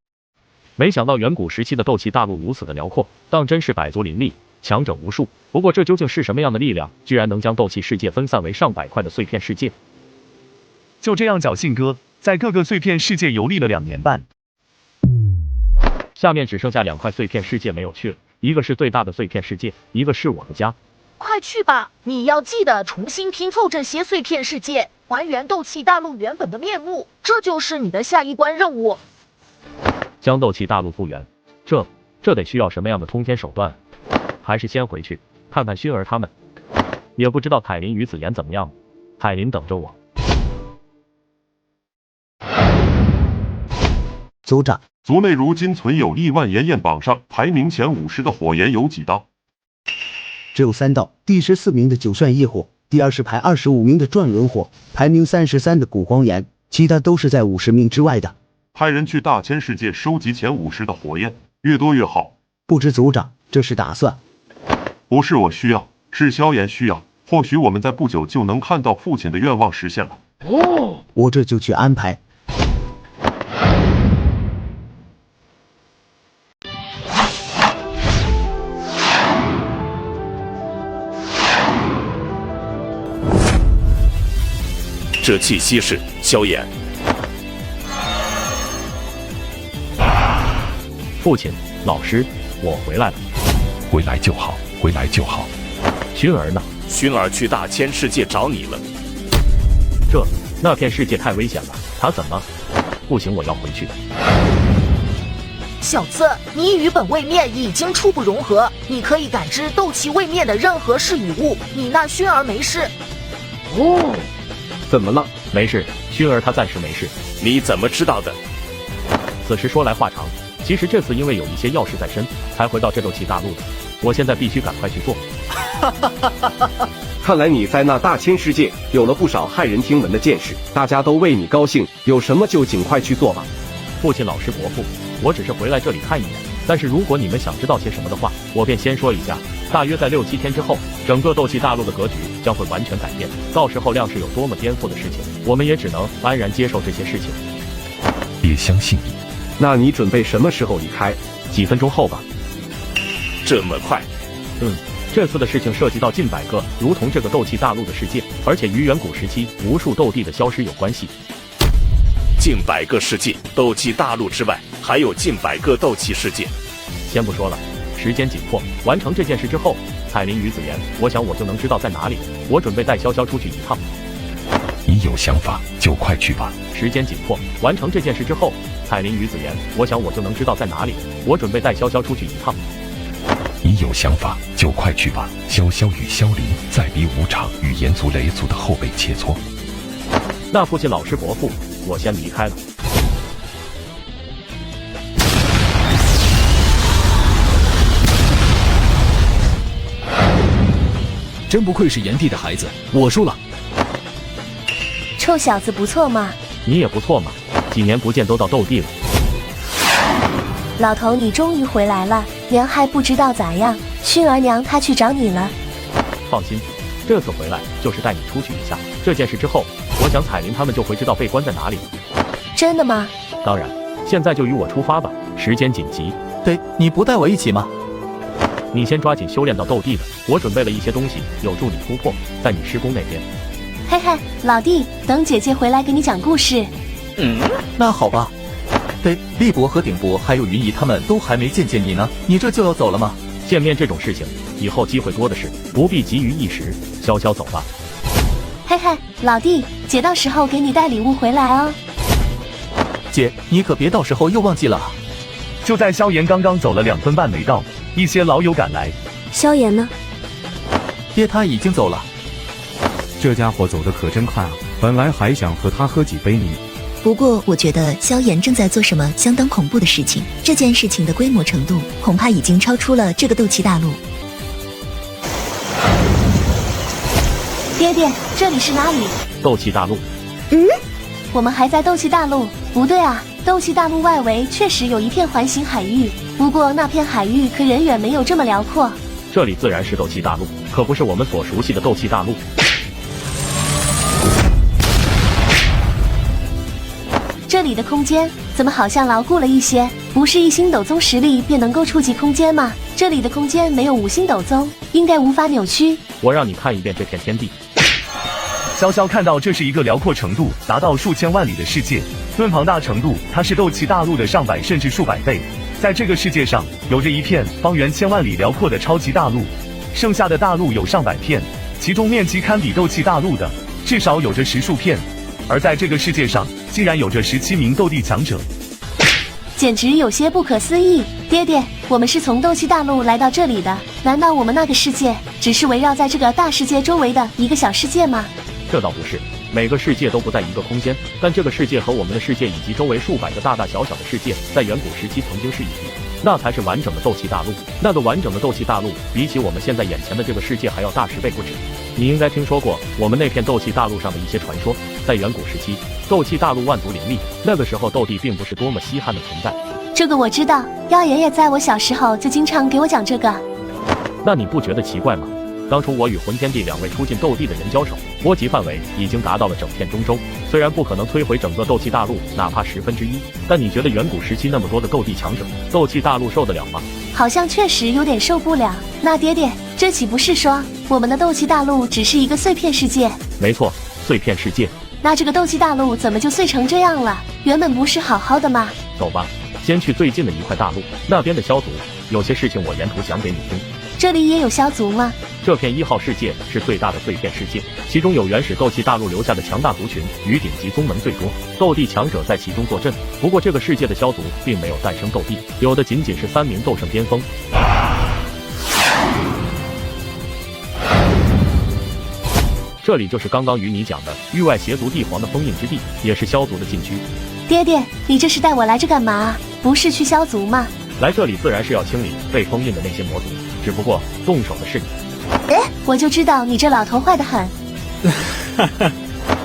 没想到远古时期的斗气大陆如此的辽阔，当真是百族林立，强者无数。不过这究竟是什么样的力量，居然能将斗气世界分散为上百块的碎片世界？就这样，侥幸哥在各个碎片世界游历了2年半。下面只剩下2块碎片世界没有去了，一个是最大的碎片世界，一个是我的家。快去吧，你要记得重新拼凑这些碎片世界，还原斗气大陆原本的面目，这就是你的下一关任务。将斗气大陆复原，这得需要什么样的通天手段？还是先回去看看薰儿他们，也不知道凯琳与紫妍怎么样。凯琳等着我。族长，族内如今存有亿万炎焰榜上排名前50的火焰有几道？只有3道，第14名的九炫异火，第20排25名的转轮火，排名33的古荒炎，其他都是在50名之外的。派人去大千世界收集前50的火焰，越多越好。不知族长这是打算？不是我需要，是萧炎需要。或许我们在不久就能看到父亲的愿望实现了。哦，我这就去安排。这气息是萧炎。父亲，老师，我回来了。回来就好，回来就好。薰儿呢？薰儿去大千世界找你了。那片世界太危险了，他怎么？不行，我要回去。小子，你与本位面已经初步融合，你可以感知斗气位面的任何事与物。你那薰儿没事。哦，怎么了？没事，薰儿她暂时没事。你怎么知道的？此时说来话长，其实这次因为有一些要事在身，才回到这斗气大陆的。我现在必须赶快去做。看来你在那大千世界有了不少骇人听闻的见识，大家都为你高兴，有什么就尽快去做吧。父亲、老师、伯父，我只是回来这里看一眼，但是如果你们想知道些什么的话，我便先说一下。大约在6、7天之后，整个斗气大陆的格局将会完全改变，到时候量是有多么颠覆的事情，我们也只能安然接受这些事情。也相信你。那你准备什么时候离开？几分钟后吧。这么快？这次的事情涉及到近100个如同这个斗气大陆的世界，而且与远古时期无数斗帝的消失有关系。近100个世界，斗气大陆之外还有近100个斗气世界。先不说了，时间紧迫，完成这件事之后，彩铃与紫妍，我想我就能知道在哪里。我准备带潇潇出去一趟。你有想法就快去吧。时间紧迫，完成这件事之后，彩铃与紫妍，我想我就能知道在哪里。我准备带潇潇出去一趟。你有想法就快去吧。潇潇与萧离在比武场与炎族、雷族的后背切磋。那父亲、老师、伯父，我先离开了。真不愧是炎帝的孩子，我输了。臭小子不错嘛。你也不错嘛，几年不见都到斗帝了。老头，你终于回来了，娘还不知道咋样。薰儿娘她去找你了。放心，这次回来就是带你出去一下。这件事之后，我想彩铃他们就会知道被关在哪里了。真的吗？当然，现在就与我出发吧，时间紧急。对，你不带我一起吗？你先抓紧修炼到斗帝的，我准备了一些东西，有助你突破，在你师宫那边。嘿嘿，老弟，等姐姐回来给你讲故事。那好吧。对，厉伯和鼎伯还有云姨他们都还没见你呢，你这就要走了吗？见面这种事情，以后机会多的是，不必急于一时。潇潇走吧。嘿嘿，老弟，姐到时候给你带礼物回来哦。姐，你可别到时候又忘记了。就在萧炎刚刚走了2分半没到，一些老友赶来。萧炎呢？爹他已经走了。这家伙走得可真快啊！本来还想和他喝几杯呢。不过我觉得萧炎正在做什么相当恐怖的事情，这件事情的规模程度恐怕已经超出了这个斗气大陆。爹爹，这里是哪里？斗气大陆。我们还在斗气大陆？不对啊，斗气大陆外围确实有一片环形海域，不过那片海域可远远没有这么辽阔。这里自然是斗气大陆，可不是我们所熟悉的斗气大陆。这里的空间怎么好像牢固了一些？不是1星斗宗实力便能够触及空间吗？这里的空间没有5星斗宗，应该无法扭曲。我让你看一遍这片天地。潇潇看到这是一个辽阔程度达到数千万里的世界，论庞大程度，它是斗气大陆的上百甚至数百倍。在这个世界上，有着一片方圆1000万里辽阔的超级大陆，剩下的大陆有上百片，其中面积堪比斗气大陆的，至少有着10数片。而在这个世界上，竟然有着17名斗帝强者，简直有些不可思议。爹爹，我们是从斗气大陆来到这里的，难道我们那个世界只是围绕在这个大世界周围的一个小世界吗？这倒不是，每个世界都不在一个空间，但这个世界和我们的世界以及周围数百个大大小小的世界，在远古时期曾经是一体，那才是完整的斗气大陆。那个完整的斗气大陆，比起我们现在眼前的这个世界还要大10倍不止。你应该听说过我们那片斗气大陆上的一些传说，在远古时期，斗气大陆万族林立，那个时候斗帝并不是多么稀罕的存在。这个我知道，妖爷爷在我小时候就经常给我讲这个。那你不觉得奇怪吗？当初我与魂天帝2位出进斗帝的人交手，波及范围已经达到了整片中州。虽然不可能摧毁整个斗气大陆，哪怕1/10，但你觉得远古时期那么多的斗帝强者，斗气大陆受得了吗？好像确实有点受不了。那爹爹，这岂不是说我们的斗气大陆只是一个碎片世界？没错，碎片世界。那这个斗气大陆怎么就碎成这样了？原本不是好好的吗？走吧，先去最近的一块大陆，那边的萧族，有些事情我沿途讲给你听。这里也有萧族吗？这片1号世界是最大的碎片世界，其中有原始斗气大陆留下的强大族群，与顶级宗门最多，斗帝强者在其中坐镇。不过这个世界的萧族并没有诞生斗帝，有的仅仅是3名斗圣巅峰。这里就是刚刚与你讲的域外邪族帝皇的封印之地，也是萧族的禁区。爹爹，你这是带我来这干嘛？不是去萧族吗？来这里自然是要清理被封印的那些魔族，只不过动手的是你。我就知道你这老头坏得很。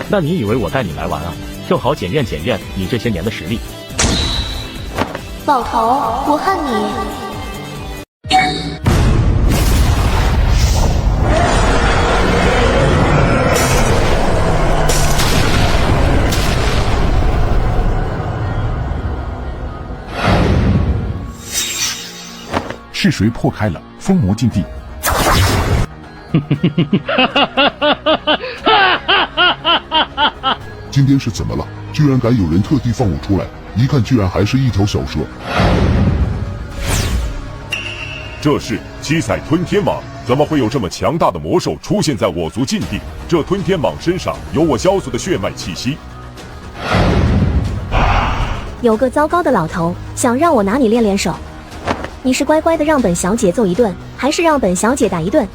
那你以为我带你来玩啊？正好检验检验你这些年的实力。老头，我恨你。是谁破开了封魔禁地？今天是怎么了？居然敢有人特地放我出来，一看居然还是一条小蛇。这是七彩吞天蟒，怎么会有这么强大的魔兽出现在我族禁地？这吞天蟒身上有我萧族的血脉气息。有个糟糕的老头想让我拿你练练手。你是乖乖的让本小姐揍一顿，还是让本小姐打一顿？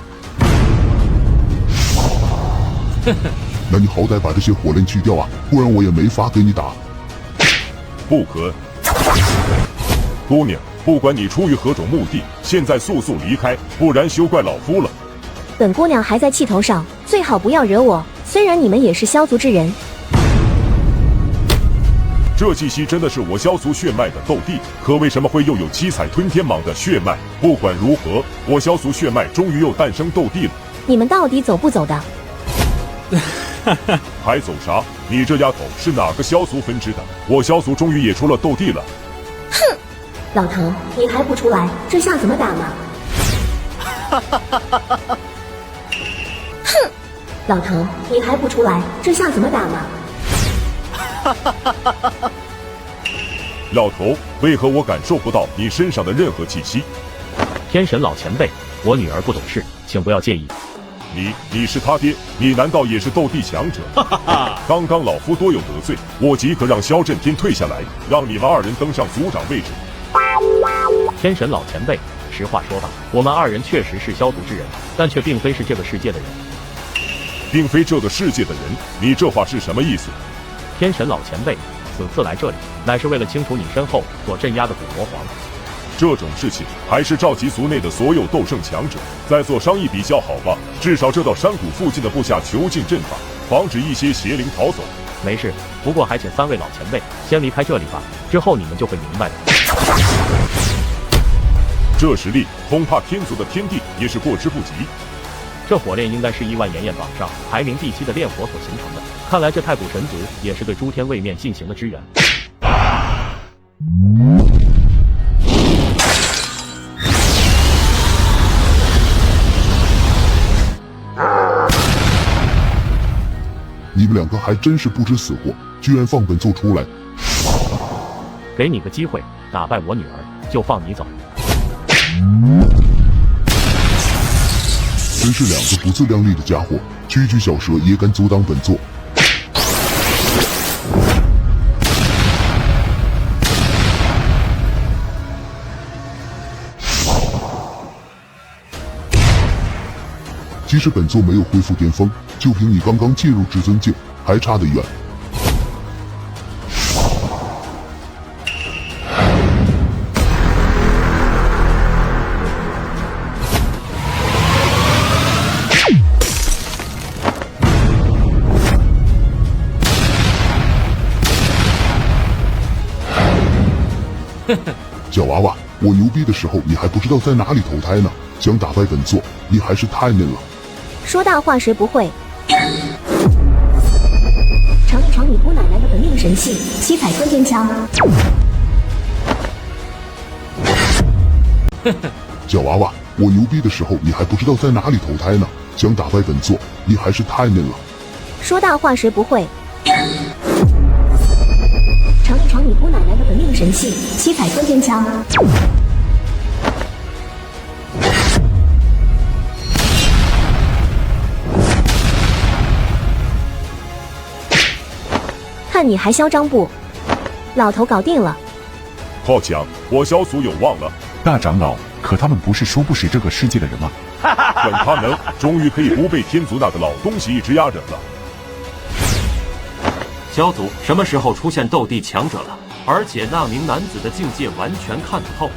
那你好歹把这些火链去掉啊，不然我也没法给你打。不可！姑娘，不管你出于何种目的，现在速速离开，不然休怪老夫了。本姑娘还在气头上，最好不要惹我。虽然你们也是萧族之人。这气息真的是我萧族血脉的斗帝，可为什么会又有七彩吞天蟒的血脉？不管如何，我萧族血脉终于又诞生斗帝了。你们到底走不走的？还走啥？你这丫头是哪个萧族分支的？我萧族终于也出了斗帝了。哼，老头，你还不出来，这下怎么打嘛？哼，老头，你还不出来，这下怎么打嘛？老头，为何我感受不到你身上的任何气息？天神老前辈，我女儿不懂事，请不要介意。你是他爹，你难道也是斗帝强者？刚刚老夫多有得罪，我即刻让萧震天退下来，让你们2人登上族长位置。天神老前辈，实话说吧，我们2人确实是萧族之人，但却并非是这个世界的人。并非这个世界的人？你这话是什么意思？天神老前辈，此次来这里，乃是为了清除你身后所镇压的古魔皇。这种事情还是召集族内的所有斗圣强者再做商议比较好吧。至少这道山谷附近的部下囚禁阵法，防止一些邪灵逃走。没事，不过还请3位老前辈先离开这里吧，之后你们就会明白的。这实力，恐怕天族的天地也是过之不及。这火炼应该是亿万炎焰榜上排名第7的炼火所形成的，看来这太古神族也是对诸天位面进行了支援。你们2个还真是不知死活，居然放本座出来！给你个机会，打败我女儿，就放你走。真是2个不自量力的家伙，区区小蛇也敢阻挡本座！即使本座没有恢复巅峰，就凭你刚刚进入至尊境，还差得远。小娃娃，我牛逼的时候你还不知道在哪里投胎呢，想打败本座，你还是太嫩了。说大话谁不会？尝一尝你姑奶奶的本命神器——七彩吞天枪。小娃娃，我牛逼的时候你还不知道在哪里投胎呢，想打败本座，你还是太嫩了。说大话谁不会？尝一尝你姑奶奶的本命神器——七彩吞天枪。看你还嚣张不？老头搞定了。好强，我小祖有望了。大长老，可他们不是说不识这个世界的人吗？本他能，终于可以不被天族那个老东西一直压着了。小祖什么时候出现斗帝强者了？而且那名男子的境界完全看不透。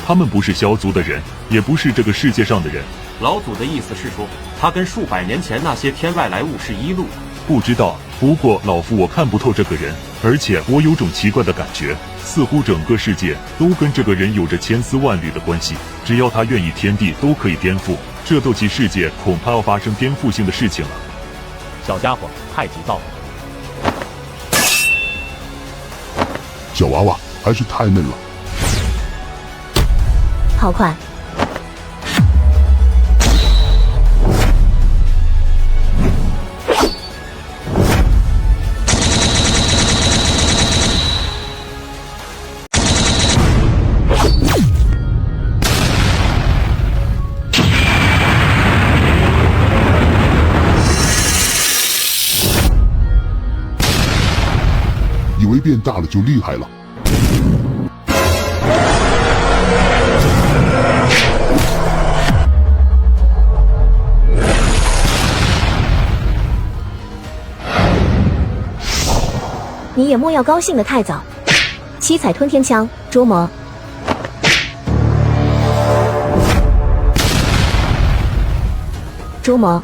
他们不是萧族的人，也不是这个世界上的人。老祖的意思是说，他跟数百年前那些天外来物是一路的。不知道，不过老夫我看不透这个人，而且我有种奇怪的感觉，似乎整个世界都跟这个人有着千丝万缕的关系。只要他愿意，天地都可以颠覆。这斗气世界恐怕要发生颠覆性的事情了。小家伙，太急躁了。小娃娃还是太嫩了。好快！以为变大了就厉害了。你也莫要高兴得太早。七彩吞天枪，捉魔。捉魔。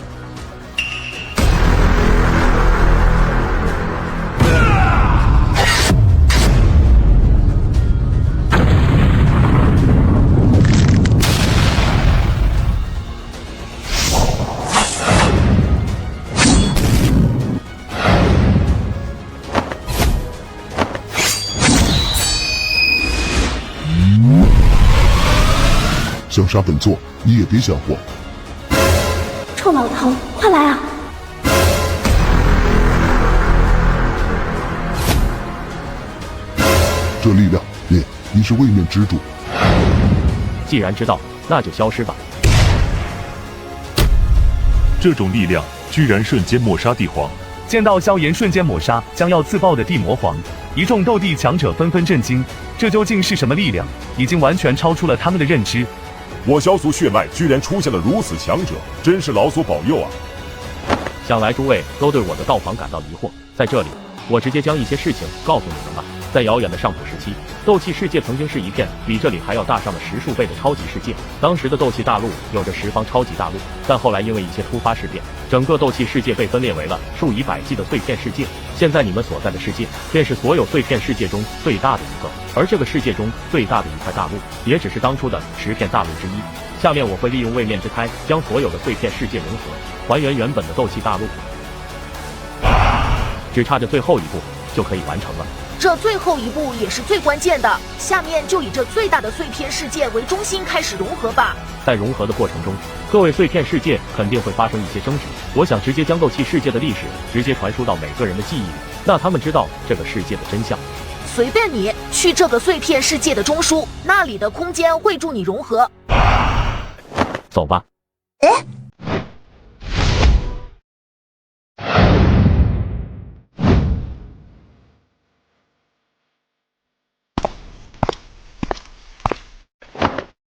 想杀本座，你也别想活！臭老头，快来啊！这力量，你是位面之主。既然知道，那就消失吧。这种力量居然瞬间抹杀帝皇！见到萧炎瞬间抹杀将要自爆的地魔皇，一众斗帝强者纷纷震惊。这究竟是什么力量？已经完全超出了他们的认知。我萧族血脉居然出现了如此强者，真是老祖保佑啊！想来诸位都对我的道行感到疑惑，在这里，我直接将一些事情告诉你们吧。在遥远的上古时期，斗气世界曾经是一片比这里还要大上了10数倍的超级世界。当时的斗气大陆有着10方超级大陆，但后来因为一些突发事变，整个斗气世界被分裂为了数以百计的碎片世界。现在你们所在的世界，便是所有碎片世界中最大的一个，而这个世界中最大的一块大陆，也只是当初的10片大陆之一。下面我会利用位面之胎，将所有的碎片世界融合，还原原本的斗气大陆，只差这最后一步就可以完成了。这最后一步也是最关键的，下面就以这最大的碎片世界为中心开始融合吧。在融合的过程中，各位碎片世界肯定会发生一些争执。我想直接将斗气世界的历史直接传输到每个人的记忆里，让他们知道这个世界的真相。随便你，去这个碎片世界的中枢，那里的空间会助你融合。走吧。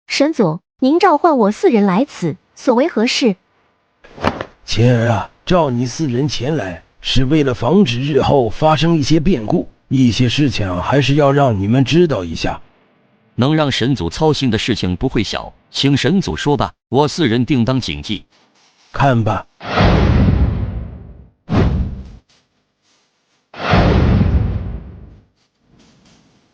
神祖，您召唤我4人来此，所为何事？前儿啊，召你4人前来，是为了防止日后发生一些变故，一些事情还是要让你们知道一下。能让神祖操心的事情不会小，请神祖说吧，我4人定当谨记。看吧。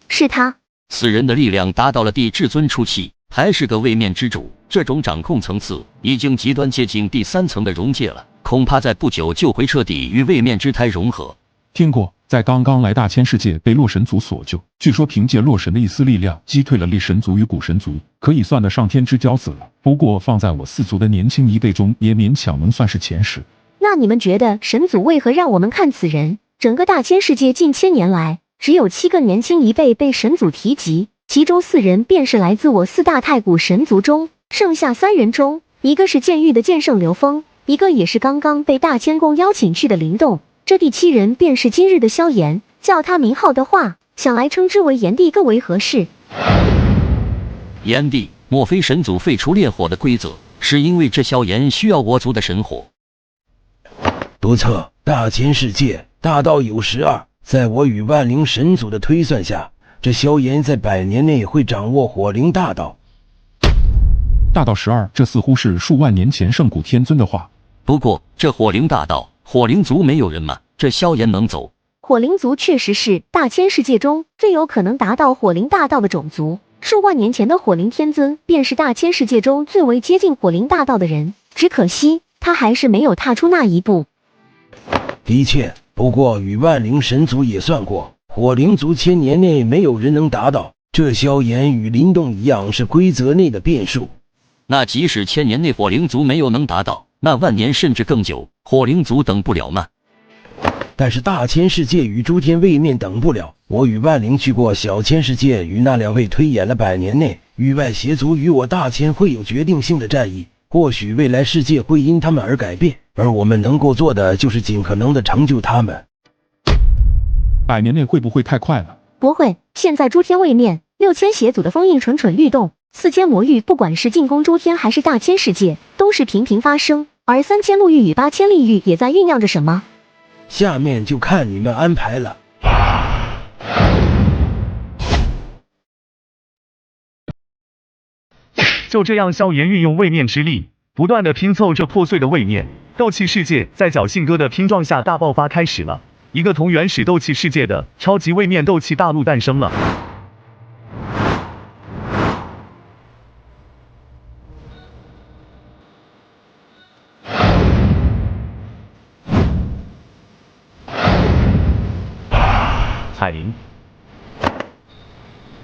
是他。 4人的力量达到了地至尊初期。还是个位面之主，这种掌控层次已经极端接近第3层的融界了，恐怕在不久就会彻底与位面之胎融合。听过，在刚刚来大千世界被洛神族所救，据说凭借洛神的一丝力量击退了力神族与古神族，可以算得上天之骄子了。不过放在我4族的年轻一辈中，也勉强能算是前10。那你们觉得神祖为何让我们看此人？整个大千世界近千年来，只有7个年轻一辈被神祖提及，其中4人便是来自我4大太古神族中，剩下3人中，一个是剑域的剑圣刘峰，一个也是刚刚被大千宫邀请去的灵动，这第7人便是今日的萧炎。叫他名号的话，想来称之为炎帝更为合适。炎帝，莫非神祖废除烈火的规则，是因为这萧炎需要我族的神火？不错，大千世界大道有12，在我与万灵神祖的推算下，这萧炎在100年内会掌握火灵大道。大道12，这似乎是数万年前圣古天尊的话。不过这火灵大道，火灵族没有人吗？这萧炎能走？火灵族确实是大千世界中最有可能达到火灵大道的种族。数万年前的火灵天尊便是大千世界中最为接近火灵大道的人，只可惜他还是没有踏出那一步。的确，不过与万灵神族也算过，火灵族1000年内没有人能达到。这萧炎与林动一样，是规则内的变数。那即使1000年内火灵族没有能达到，那万年甚至更久，火灵族等不了吗？但是大千世界与诸天位面等不了。我与万灵去过小千世界，与那2位推演了100年内域外邪族与我大千会有决定性的战役。或许未来世界会因他们而改变，而我们能够做的就是尽可能的成就他们。100年内会不会太快了？不会，现在诸天位面6000邪祖的封印蠢蠢欲动，4000魔域不管是进攻诸天还是大千世界，都是频频发生，而3000陆域与8000地域也在酝酿着什么。下面就看你们安排了。就这样，萧炎运用位面之力，不断的拼凑这破碎的位面。斗气世界在侥幸哥的拼撞下大爆发开始了，一个同原始斗气世界的超级位面斗气大陆诞生了。彩铃，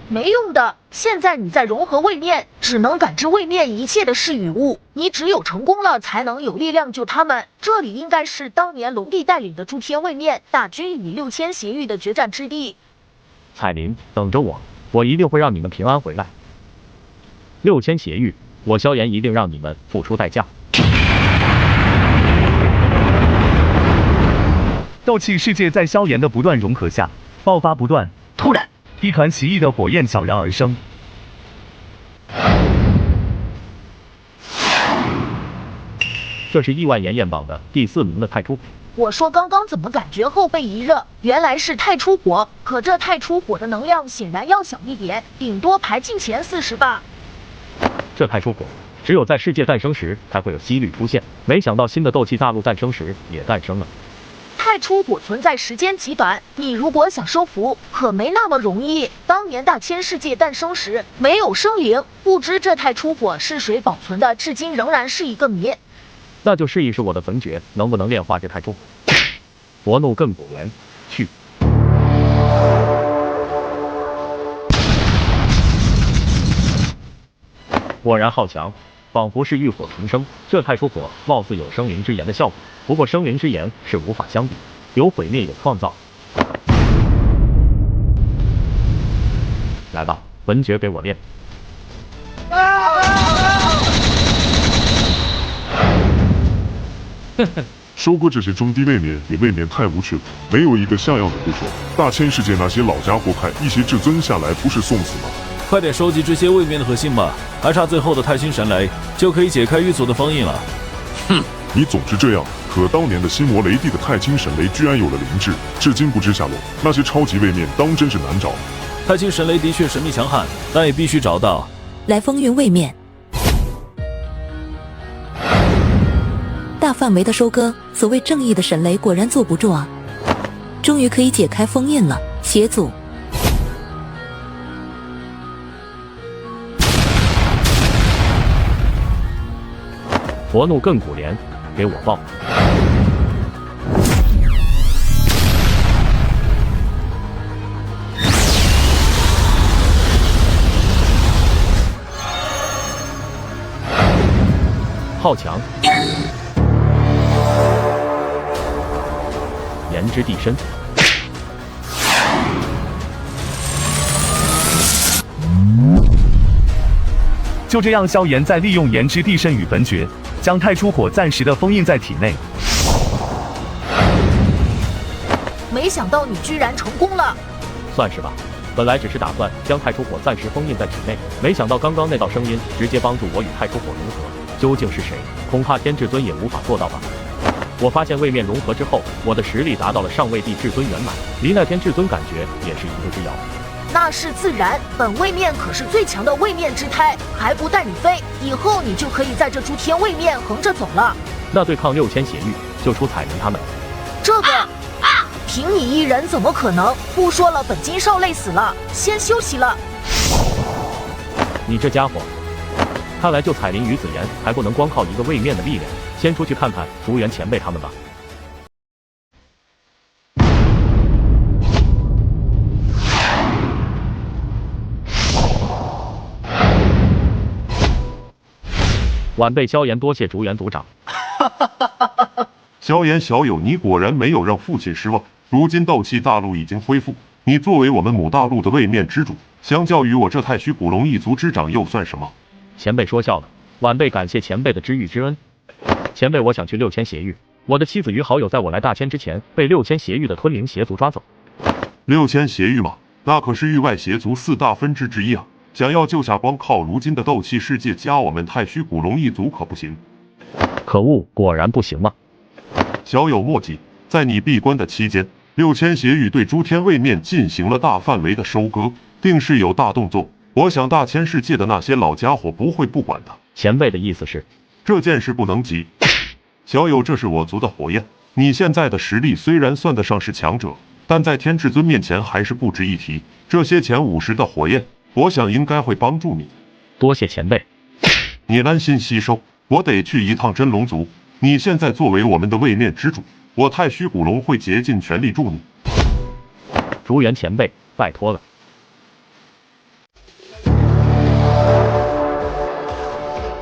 没用的，现在你在融合位面，只能感知位面一切的事与物，你只有成功了才能有力量救他们。这里应该是当年龙帝带领的诸天位面大军与6000邪域的决战之地。彩铃，等着我，我一定会让你们平安回来。6000邪域，我萧炎一定让你们付出代价。斗气世界在萧炎的不断融合下爆发不断，突然一团奇异的火焰悄然而生。这是亿万炎焰榜的第4名的太初。我说刚刚怎么感觉后背一热，原来是太初火，可这太初火的能量显然要小一点，顶多排进前40吧。这太初火只有在世界诞生时才会有几率出现，没想到新的斗气大陆诞生时也诞生了。太初火存在时间极短，你如果想收服，可没那么容易。当年大千世界诞生时没有生灵，不知这太初火是谁保存的，至今仍然是一个谜。那就试一试我的焚诀能不能炼化这太初火。佛怒更果然，去。果然好强，仿佛是浴火重生。这太初火貌似有生灵之炎的效果，不过生灵之炎是无法相比，有毁灭有创造。来吧，焚诀给我炼。收割这些中低位面也未免太无趣了，没有一个像样的不说。大千世界那些老家伙派一些至尊下来，不是送死吗？快点收集这些位面的核心吧，还差最后的太星神雷，就可以解开狱卒的封印了。哼，你总是这样。可当年的心魔雷帝的太清神雷居然有了灵智，至今不知下落。那些超级位面当真是难找。太清神雷的确神秘强悍，但也必须找到。来风云位面。大范围的收割，所谓正义的神雷果然坐不住啊！终于可以解开封印了，邪祖。佛怒亘古莲，给我报！好强！炎之地深。就这样，萧炎在利用炎之地深与焚诀，将太初火暂时的封印在体内。没想到你居然成功了，算是吧。本来只是打算将太初火暂时封印在体内，没想到刚刚那道声音直接帮助我与太初火融合。究竟是谁？恐怕天至尊也无法做到吧。我发现位面融合之后，我的实力达到了上位帝至尊圆满，离那天至尊感觉也是一步之遥。那是自然，本位面可是最强的位面之胎，还不带你飞，以后你就可以在这诸天位面横着走了。那对抗6000邪域，就出彩铃他们。这个凭你一人怎么可能？不说了，本金少累死了，先休息了。你这家伙，看来就彩铃与紫妍还不能光靠一个位面的力量，先出去看看竹园前辈他们吧。晚辈萧炎多谢竹园族长。萧炎小友，你果然没有让父亲失望。如今斗气大陆已经恢复，你作为我们母大陆的位面之主，相较于我这太虚古龙一族之长又算什么？前辈说笑了，晚辈感谢前辈的知遇之恩。前辈，我想去6000邪域，我的妻子与好友在我来大千之前被6000邪域的吞灵邪族抓走。6000邪域嘛，那可是域外邪族4大分支之一啊。想要救下，光靠如今的斗气世界加我们太虚古龙一族可不行。可恶，果然不行吗？小友莫急，在你闭关的期间，6000邪域对诸天位面进行了大范围的收割，定是有大动作。我想大千世界的那些老家伙不会不管的。前辈的意思是，这件事不能急。小友，这是我族的火焰，你现在的实力虽然算得上是强者，但在天至尊面前还是不值一提。这些前50的火焰，我想应该会帮助你。多谢前辈。你安心吸收，我得去一趟真龙族。你现在作为我们的位面之主，我太虚古龙会竭尽全力助你。竹园前辈，拜托了。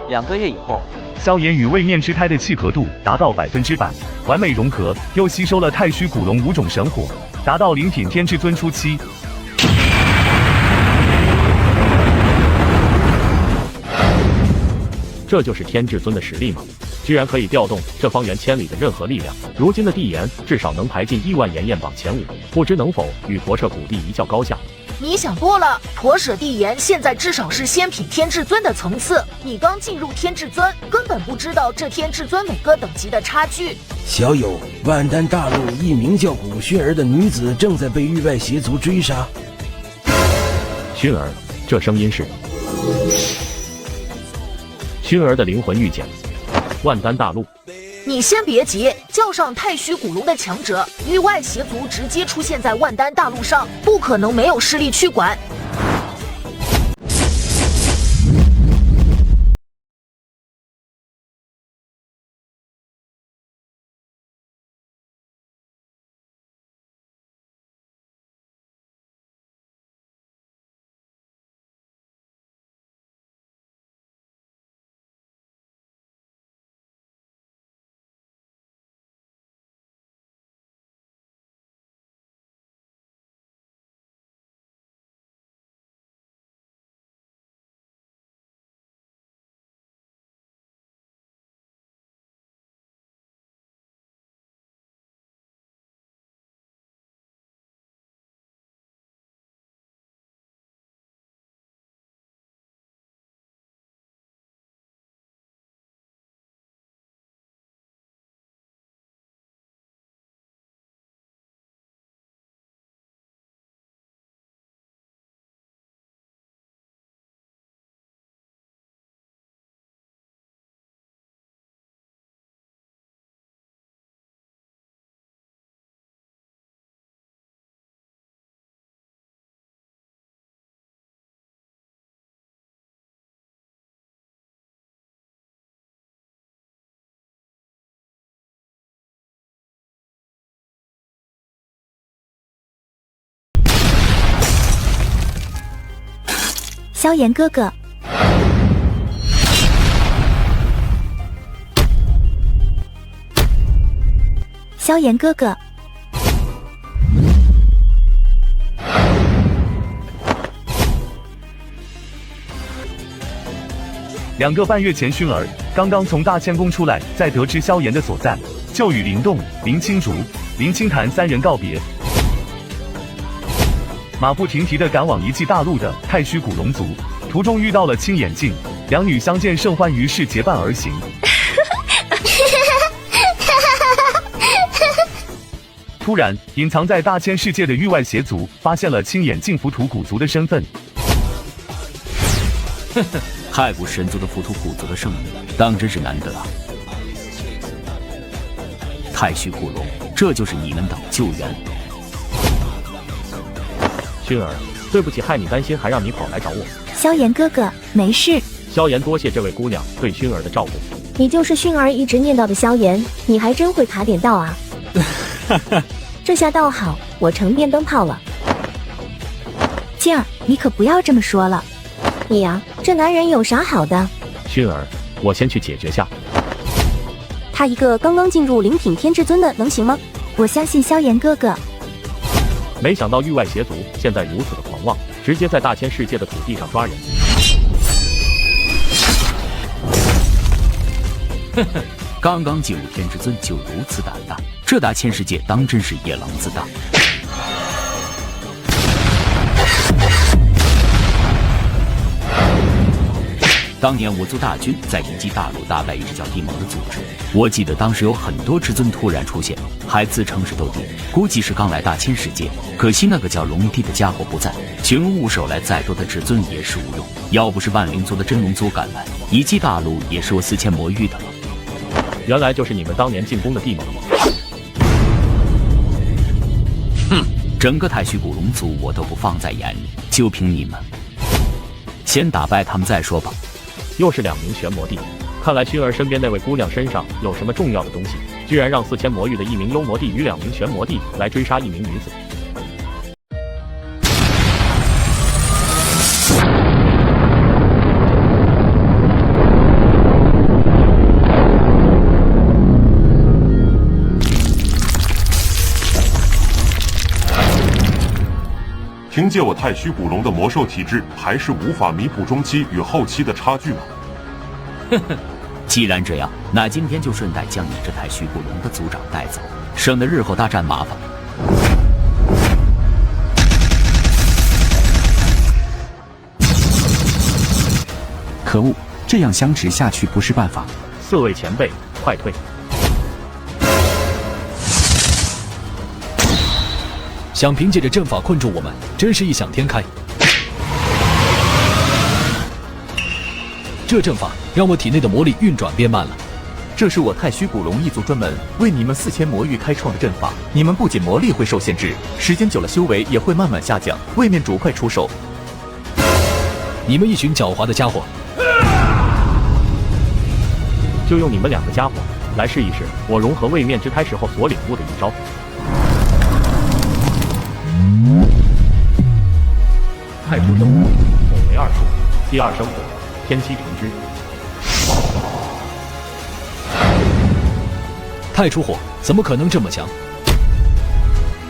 2个月以后，萧炎与位面之胎的契合度达到100%，完美融合，又吸收了太虚古龙5种神火，达到灵品天至尊初期。这就是天至尊的实力吗？居然可以调动这方圆千里的任何力量。如今的地岩至少能排进亿万炎焰榜前5，不知能否与驼舍古地一较高下。你想多了，驼舍地岩现在至少是仙品天至尊的层次，你刚进入天至尊，根本不知道这天至尊每个等级的差距。小友，万丹大陆一名叫古薰儿的女子正在被域外邪族追杀。薰儿，这声音是薰儿的灵魂遇见。万丹大陆，你先别急，叫上太虚古龙的强者，域外邪族直接出现在万丹大陆上，不可能没有势力去管。萧炎哥哥，萧炎哥哥，2个半月前，薰儿刚刚从大千宫出来，在得知萧炎的所在，就与林动、林青竹、林清潭3人告别，马不停蹄地赶往遗迹大陆的太虚古龙族。途中遇到了青眼镜，2女相见甚欢，于是结伴而行。突然，隐藏在大千世界的域外邪族发现了青眼镜浮屠古族的身份。呵呵，太古神族的浮屠古族的圣女，当真是难得啊！太虚古龙，这就是你们等救援。薰儿，对不起，害你担心，还让你跑来找我。萧炎哥哥，没事。萧炎，多谢这位姑娘对薰儿的照顾。你就是薰儿一直念叨的萧炎，你还真会卡点道啊！这下倒好，我成电灯泡了。静儿，你可不要这么说了。你呀，这男人有啥好的？薰儿，我先去解决下。他一个刚刚进入灵品天至尊的，能行吗？我相信萧炎哥哥。没想到域外邪族现在如此的狂妄，直接在大千世界的土地上抓人。呵呵，刚刚进入天至尊就如此胆大，这大千世界当真是野狼自大。当年我族大军在遗迹大陆打败一支叫地盟的组织，我记得当时有很多至尊突然出现，还自称是斗帝，估计是刚来大千世界。可惜那个叫龙帝的家伙不在，群物手来再多的至尊也是无用。要不是万灵族的真龙族赶来，遗迹大陆也是我4000魔域的了。原来就是你们当年进攻的地盟。哼，整个太虚古龙族我都不放在眼里，就凭你们，先打败他们再说吧。又是2名玄魔帝，看来薰儿身边那位姑娘身上有什么重要的东西，居然让4000魔域的1名幽魔帝与2名玄魔帝来追杀1名女子。凭借我太虚古龙的魔兽体质，还是无法弥补中期与后期的差距吗？呵呵，既然这样，那今天就顺带将你这太虚古龙的族长带走，省得日后大战麻烦。可恶，这样相持下去不是办法。4位前辈，快退！想凭借着阵法困住我们，真是异想天开。这阵法让我体内的魔力运转变慢了。这是我太虚古龙一族专门为你们4000魔域开创的阵法，你们不仅魔力会受限制，时间久了修为也会慢慢下降。位面主快出手！你们一群狡猾的家伙！就用你们2个家伙来试一试我融合位面之胎时候所领悟的一招。太初生火，火为2数，第2生火，天机成之。太初火怎么可能这么强？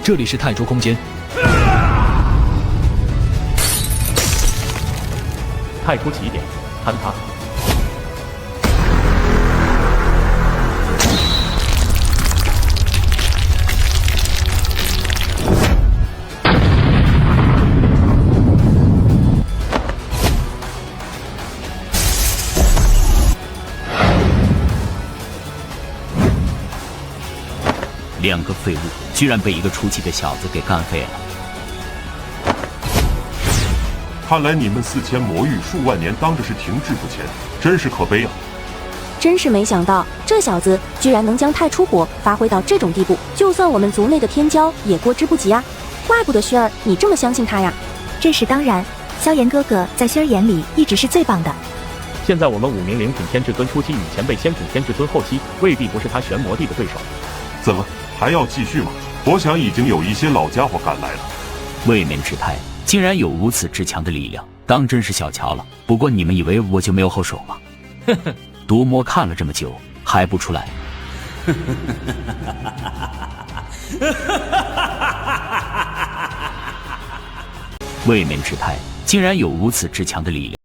这里是太初空间。太初起点，坍塌。2个废物居然被一个出奇的小子给干废了。看来你们4000魔域数万年当着是停滞不前，真是可悲啊！真是没想到，这小子居然能将太初火发挥到这种地步，就算我们族内的天骄也过之不及啊！怪不得薰儿你这么相信他呀！这是当然，萧炎哥哥在薰儿眼里一直是最棒的。现在我们5名灵品天至尊初期与前辈仙品天至尊后期，未必不是他玄魔帝的对手。怎么还要继续吗？我想已经有一些老家伙赶来了。位面之胎竟然有如此之强的力量，当真是小瞧了。不过你们以为我就没有后手吗？呵呵，毒魔看了这么久还不出来。位面之胎竟然有如此之强的力量。